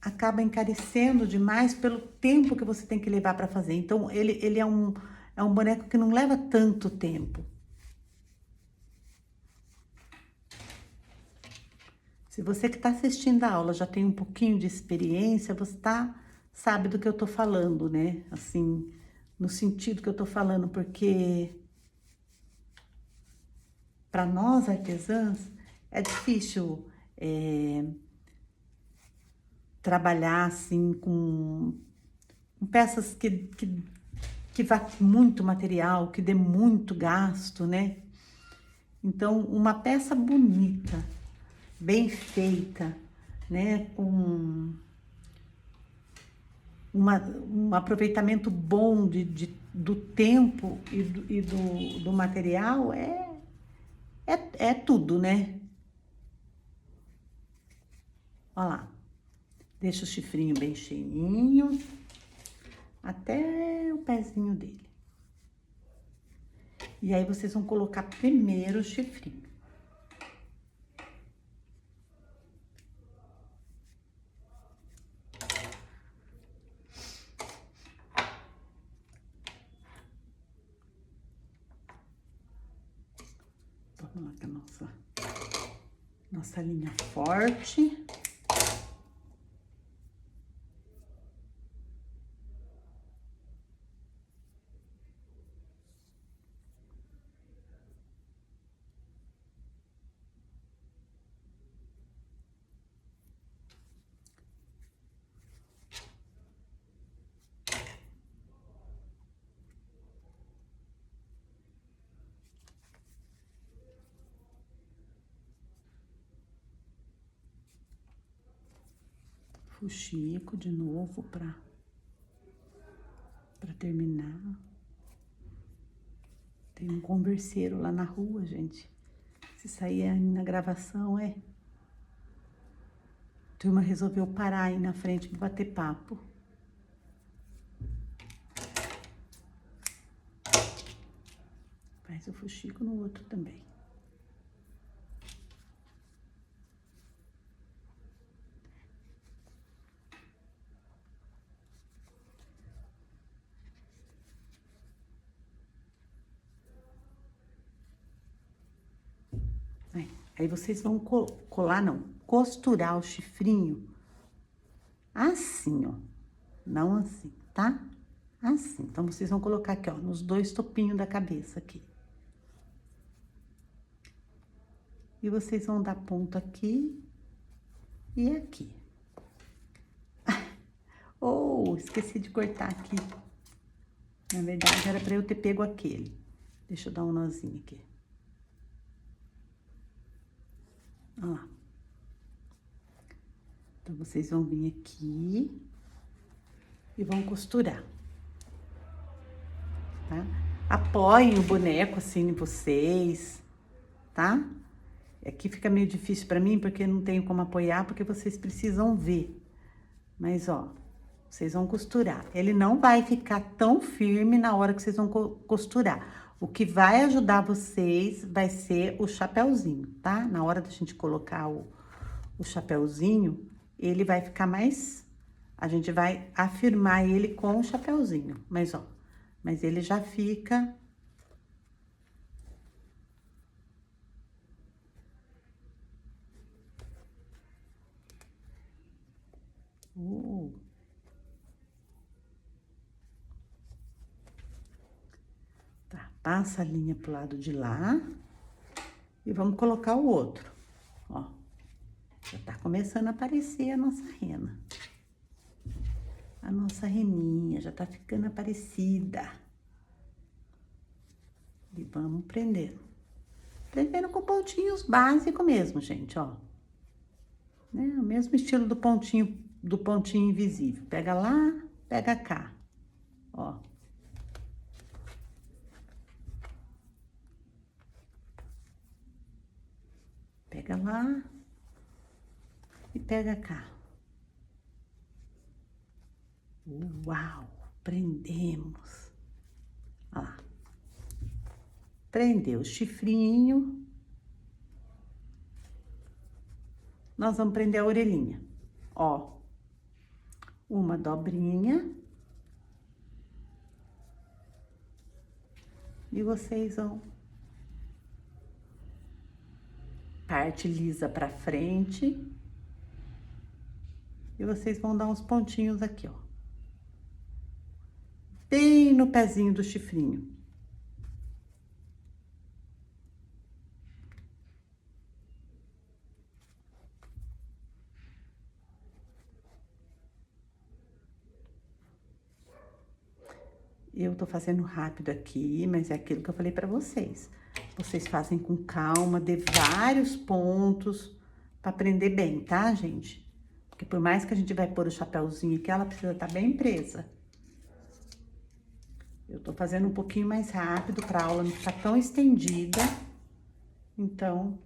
acaba encarecendo demais pelo tempo que você tem que levar para fazer. Então, ele é um boneco que não leva tanto tempo. Se você que está assistindo a aula já tem um pouquinho de experiência, você sabe do que eu tô falando, né? Assim, no sentido que eu tô falando, porque para nós artesãs é difícil trabalhar assim com peças que vá muito material, que dê muito gasto, né? Então, uma peça bonita, bem feita, né? Com um aproveitamento bom do tempo e do material, é tudo, né? Olha lá. Deixa o chifrinho bem cheinho, até o pezinho dele. E aí, vocês vão colocar primeiro o chifrinho. Vamos lá com a nossa linha forte. Fuxico de novo para terminar. Tem um converseiro lá na rua, gente. Se sair aí na gravação, a turma resolveu parar aí na frente para bater papo. Faz o fuxico no outro também. Aí vocês vão colar, não, costurar o chifrinho assim, ó. Não assim, tá? Assim. Então, vocês vão colocar aqui, ó, nos dois topinhos da cabeça aqui. E vocês vão dar ponto aqui e aqui. Oh, esqueci de cortar aqui. Na verdade, era pra eu ter pego aquele. Deixa eu dar um nozinho aqui. Olha lá. Então, vocês vão vir aqui e vão costurar, tá? Apoiem o boneco assim em vocês, tá? Aqui fica meio difícil pra mim, porque não tenho como apoiar, porque vocês precisam ver. Mas, ó, vocês vão costurar. Ele não vai ficar tão firme na hora que vocês vão costurar. O que vai ajudar vocês vai ser o chapéuzinho, tá? Na hora da gente colocar o chapéuzinho, ele vai ficar mais... A gente vai afirmar ele com o chapéuzinho. Mas, ó, mas ele já fica... Tá, passa a linha pro lado de lá e vamos colocar o outro, ó. Já tá começando a aparecer a nossa rena. A nossa reninha já tá ficando aparecida. E vamos prendendo. Prendendo com pontinhos básicos mesmo, gente, ó. Né? O mesmo estilo do pontinho invisível. Pega lá, pega cá, ó. Pega lá e pega cá. Uau, prendemos. Olha lá. Prendeu o chifrinho. Nós vamos prender a orelhinha. Ó, uma dobrinha. E vocês vão... Parte lisa pra frente. E vocês vão dar uns pontinhos aqui, ó. Bem no pezinho do chifrinho. Eu tô fazendo rápido aqui, mas é aquilo que eu falei pra vocês. Vocês fazem com calma, dê vários pontos pra prender bem, tá, gente? Porque por mais que a gente vai pôr o chapéuzinho aqui, ela precisa estar bem presa. Eu tô fazendo um pouquinho mais rápido pra aula não ficar tão estendida. Então...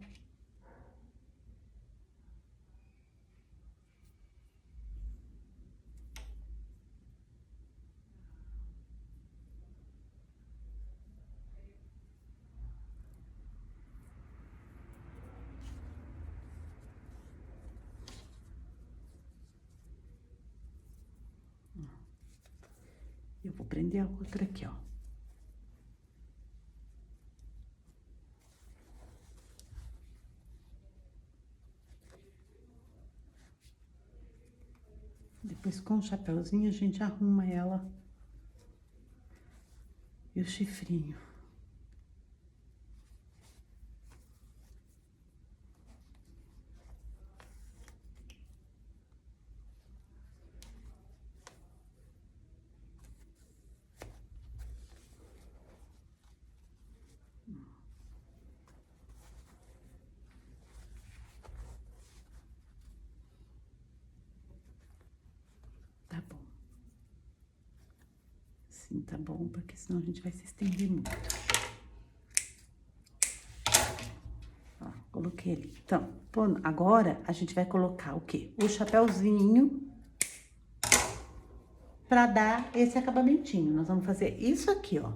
Eu vou prender a outra aqui, ó. Depois, com o chapéuzinho, a gente arruma ela e o chifrinho. Tá bom. Sim, tá bom, porque senão a gente vai se estender muito. Ó, coloquei ali. Então, agora a gente vai colocar o quê? O chapéuzinho pra dar esse acabamentinho. Nós vamos fazer isso aqui, ó.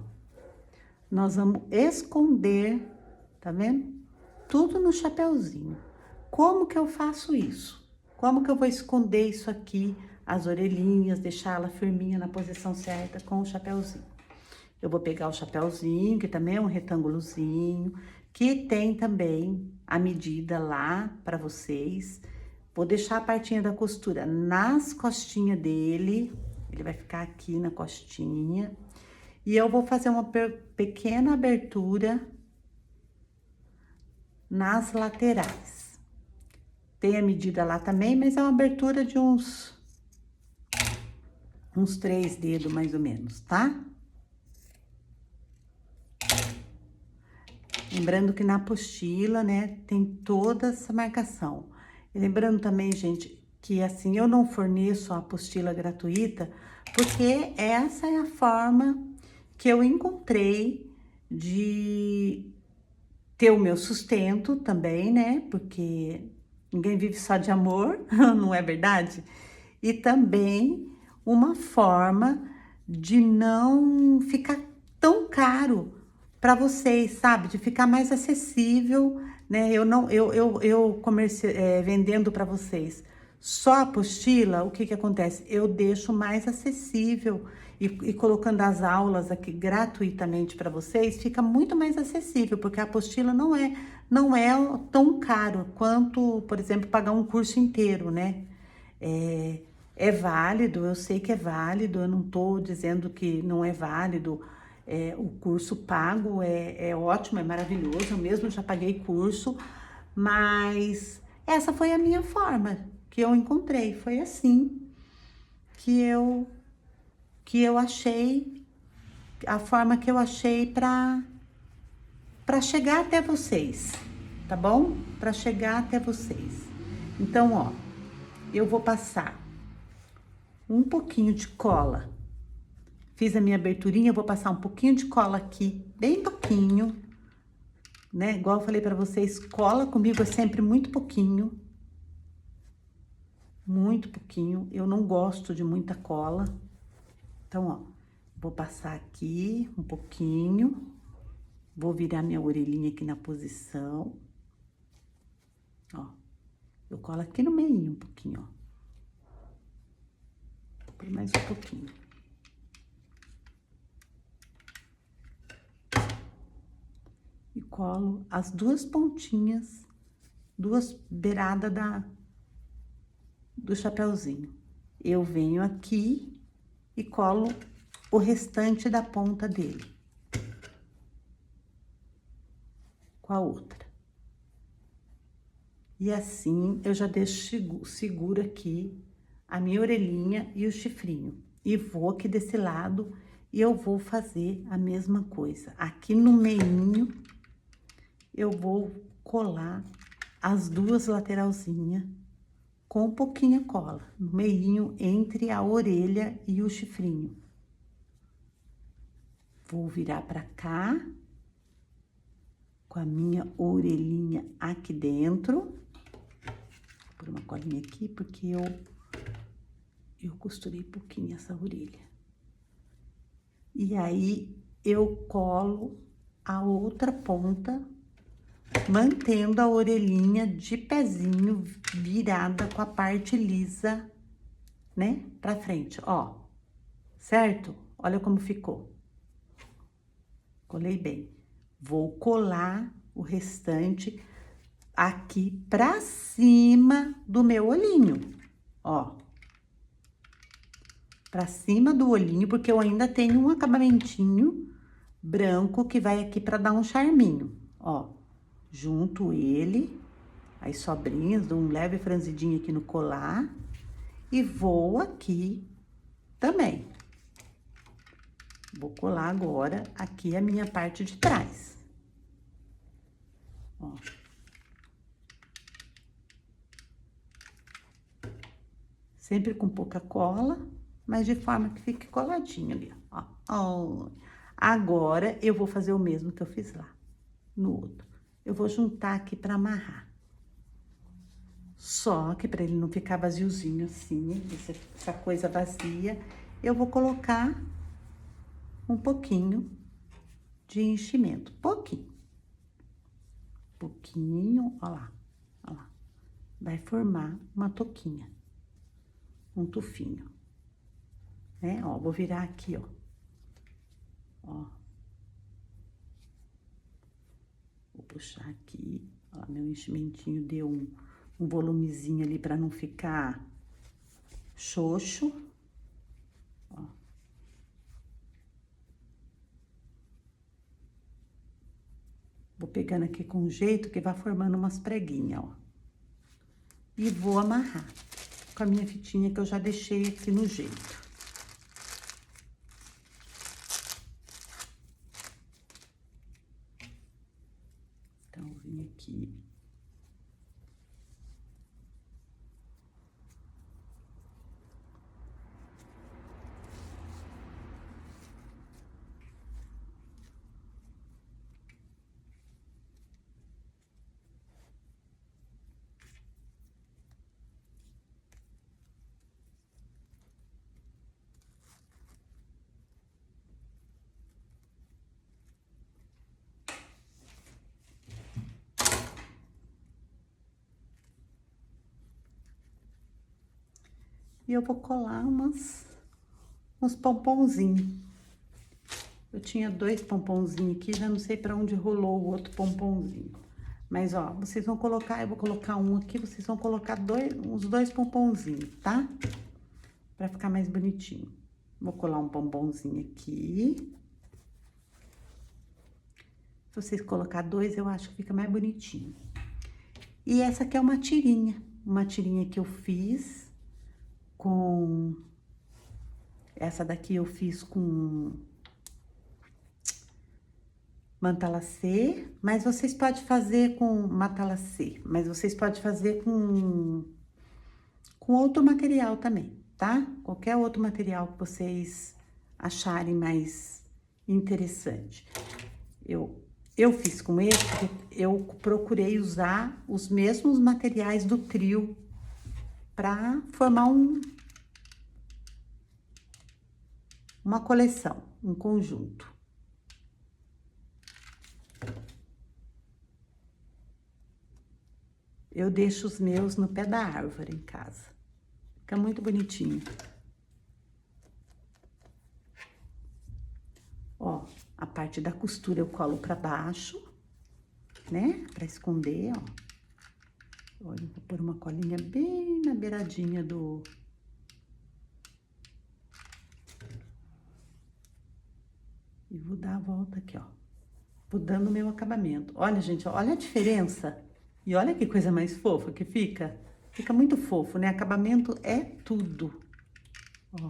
Nós vamos esconder, tá vendo? Tudo no chapéuzinho. Como que eu faço isso? Como que eu vou esconder isso aqui, as orelhinhas, deixar ela firminha na posição certa com o chapéuzinho? Eu vou pegar o chapéuzinho, que também é um retângulozinho, que tem também a medida lá para vocês. Vou deixar a partinha da costura nas costinhas dele, ele vai ficar aqui na costinha. E eu vou fazer uma pequena abertura nas laterais. Tem a medida lá também, mas é uma abertura de uns 3 dedos, mais ou menos, tá? Lembrando que na apostila, né, tem toda essa marcação. E lembrando também, gente, que assim, eu não forneço a apostila gratuita, porque essa é a forma que eu encontrei de ter o meu sustento também, né? Porque ninguém vive só de amor, não é verdade? E também uma forma de não ficar tão caro para vocês, sabe? De ficar mais acessível, né? Vendendo para vocês só a apostila, o que que acontece? Eu deixo mais acessível e colocando as aulas aqui gratuitamente para vocês, fica muito mais acessível, porque a apostila não é tão caro quanto, por exemplo, pagar um curso inteiro, né? É válido, eu sei que é válido, eu não tô dizendo que não é válido. O curso pago é ótimo, é maravilhoso, eu mesmo já paguei curso, mas essa foi a minha forma que eu encontrei, foi assim que eu achei, a forma que eu achei para chegar até vocês, tá bom? Para chegar até vocês. Então, ó, eu vou passar um pouquinho de cola. Fiz a minha aberturinha, eu vou passar um pouquinho de cola aqui, bem pouquinho, né? Igual eu falei pra vocês, cola comigo é sempre muito pouquinho. Muito pouquinho. Eu não gosto de muita cola. Então, ó, vou passar aqui um pouquinho. Vou virar minha orelhinha aqui na posição. Ó, eu colo aqui no meio um pouquinho, ó. Por mais um pouquinho. E colo as duas pontinhas, duas beiradas do chapéuzinho. Eu venho aqui e colo o restante da ponta dele com a outra. E assim eu já deixo seguro aqui a minha orelhinha e o chifrinho. E vou aqui desse lado e eu vou fazer a mesma coisa. Aqui no meinho eu vou colar as duas lateralzinhas com um pouquinho cola, no meinho entre a orelha e o chifrinho. Vou virar pra cá, com a minha orelhinha aqui dentro. Vou pôr uma colinha aqui, porque eu costurei pouquinho essa orelha. E aí, eu colo a outra ponta, mantendo a orelhinha de pezinho virada com a parte lisa, né, pra frente, ó. Certo? Olha como ficou. Colei bem. Vou colar o restante aqui pra cima do meu olhinho, ó. Pra cima do olhinho, porque eu ainda tenho um acabamentinho branco que vai aqui pra dar um charminho, ó. Junto ele, as sobrinhas, dou um leve franzidinho aqui no colar e vou aqui também. Vou colar agora aqui a minha parte de trás. Ó. Sempre com pouca cola, mas de forma que fique coladinho ali, ó. Ó. Agora, eu vou fazer o mesmo que eu fiz lá, no outro. Eu vou juntar aqui pra amarrar. Só que pra ele não ficar vaziozinho assim, essa coisa vazia, eu vou colocar um pouquinho de enchimento, pouquinho. Pouquinho, ó lá, ó lá. Vai formar uma touquinha, um tufinho, né? Ó, vou virar aqui, ó. Ó. Vou puxar aqui, ó, meu enchimentinho deu um volumezinho ali pra não ficar xoxo. Ó. Vou pegando aqui com jeito que vai formando umas preguinhas, ó. E vou amarrar com a minha fitinha que eu já deixei aqui no jeito. Então, vim aqui. E eu vou colar uns pomponzinhos. Eu tinha 2 pomponzinhos aqui, já não sei pra onde rolou o outro pomponzinho. Mas, ó, vocês vão colocar, eu vou colocar um aqui, vocês vão colocar uns 2 pomponzinhos, tá? Pra ficar mais bonitinho. Vou colar um pomponzinho aqui. Se vocês colocar 2, eu acho que fica mais bonitinho. E essa aqui é uma tirinha que eu fiz com... Essa daqui eu fiz com mantalacê, mas vocês podem fazer com matalacê, mas vocês podem fazer com outro material também, tá? Qualquer outro material que vocês acharem mais interessante. Eu fiz com esse, porque eu procurei usar os mesmos materiais do trio para formar uma coleção, um conjunto. Eu deixo os meus no pé da árvore em casa. Fica muito bonitinho. Ó, a parte da costura eu colo pra baixo, né? Pra esconder, ó. Olha, vou pôr uma colinha bem na beiradinha do... E vou dar a volta aqui, ó. Vou dando o meu acabamento. Olha, gente, olha a diferença. E olha que coisa mais fofa que fica. Fica muito fofo, né? Acabamento é tudo. Ó.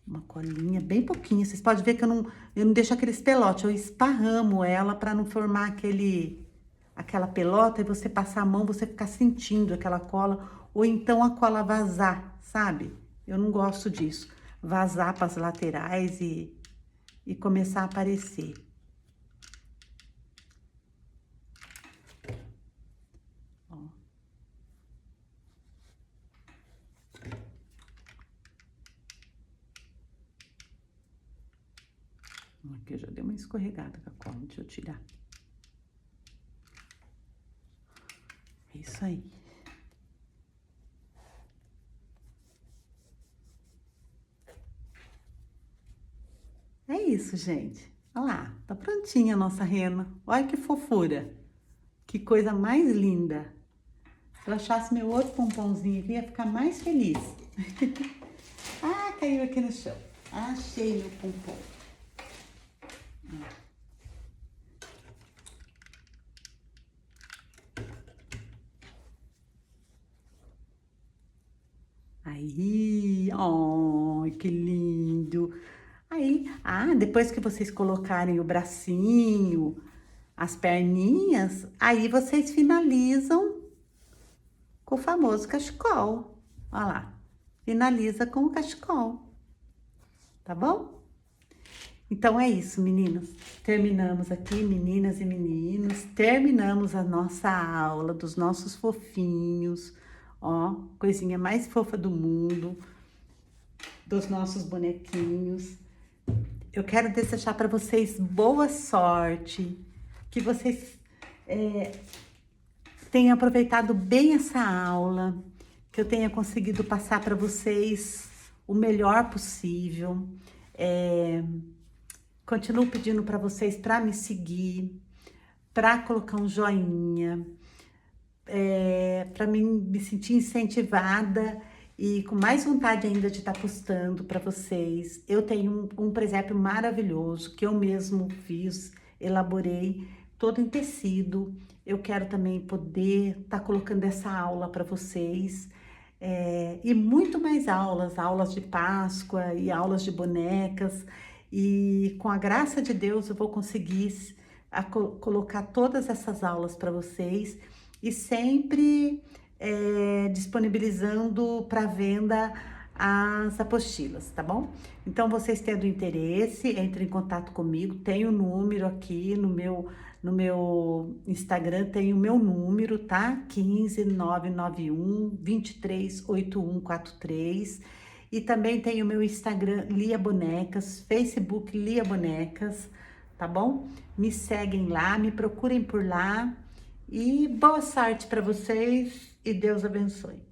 Uma colinha bem pouquinho. Vocês podem ver que eu não deixo aqueles pelotes. Eu esparramo ela pra não formar aquela pelota e você passar a mão, você ficar sentindo aquela cola, ou então a cola vazar, sabe? Eu não gosto disso. Vazar para as laterais e começar a aparecer. Ó. Aqui eu já dei uma escorregada com a cola, deixa eu tirar. É isso aí. É isso, gente. Olha lá, tá prontinha a nossa rena. Olha que fofura. Que coisa mais linda. Se eu achasse meu outro pomponzinho aqui, ia ficar mais feliz. Ah, caiu aqui no chão. Achei meu pompom. Aí, oh, que lindo. Aí, depois que vocês colocarem o bracinho, as perninhas, aí vocês finalizam com o famoso cachecol. Olha lá, finaliza com o cachecol, tá bom? Então é isso, meninos. Terminamos aqui, meninas e meninos. Terminamos a nossa aula dos nossos fofinhos. Ó, coisinha mais fofa do mundo. Dos nossos bonequinhos. Eu quero desejar para vocês boa sorte. Que vocês tenham aproveitado bem essa aula. Que eu tenha conseguido passar para vocês o melhor possível. Continuo pedindo para vocês para me seguir, para colocar um joinha, para mim me sentir incentivada e com mais vontade ainda de estar postando para vocês. Eu tenho um presépio maravilhoso que eu mesmo fiz, elaborei, todo em tecido. Eu quero também poder estar colocando essa aula para vocês. E muito mais aulas de Páscoa e aulas de bonecas. E com a graça de Deus eu vou conseguir colocar todas essas aulas para vocês e sempre disponibilizando para venda as apostilas, tá bom? Então, vocês tendo interesse, entre em contato comigo, tem o número aqui no meu Instagram, tem o meu número, tá? 15991 238143. E também tem o meu Instagram, Lia Bonecas, Facebook Lia Bonecas, tá bom? Me seguem lá, me procurem por lá. E boa sorte para vocês e Deus abençoe.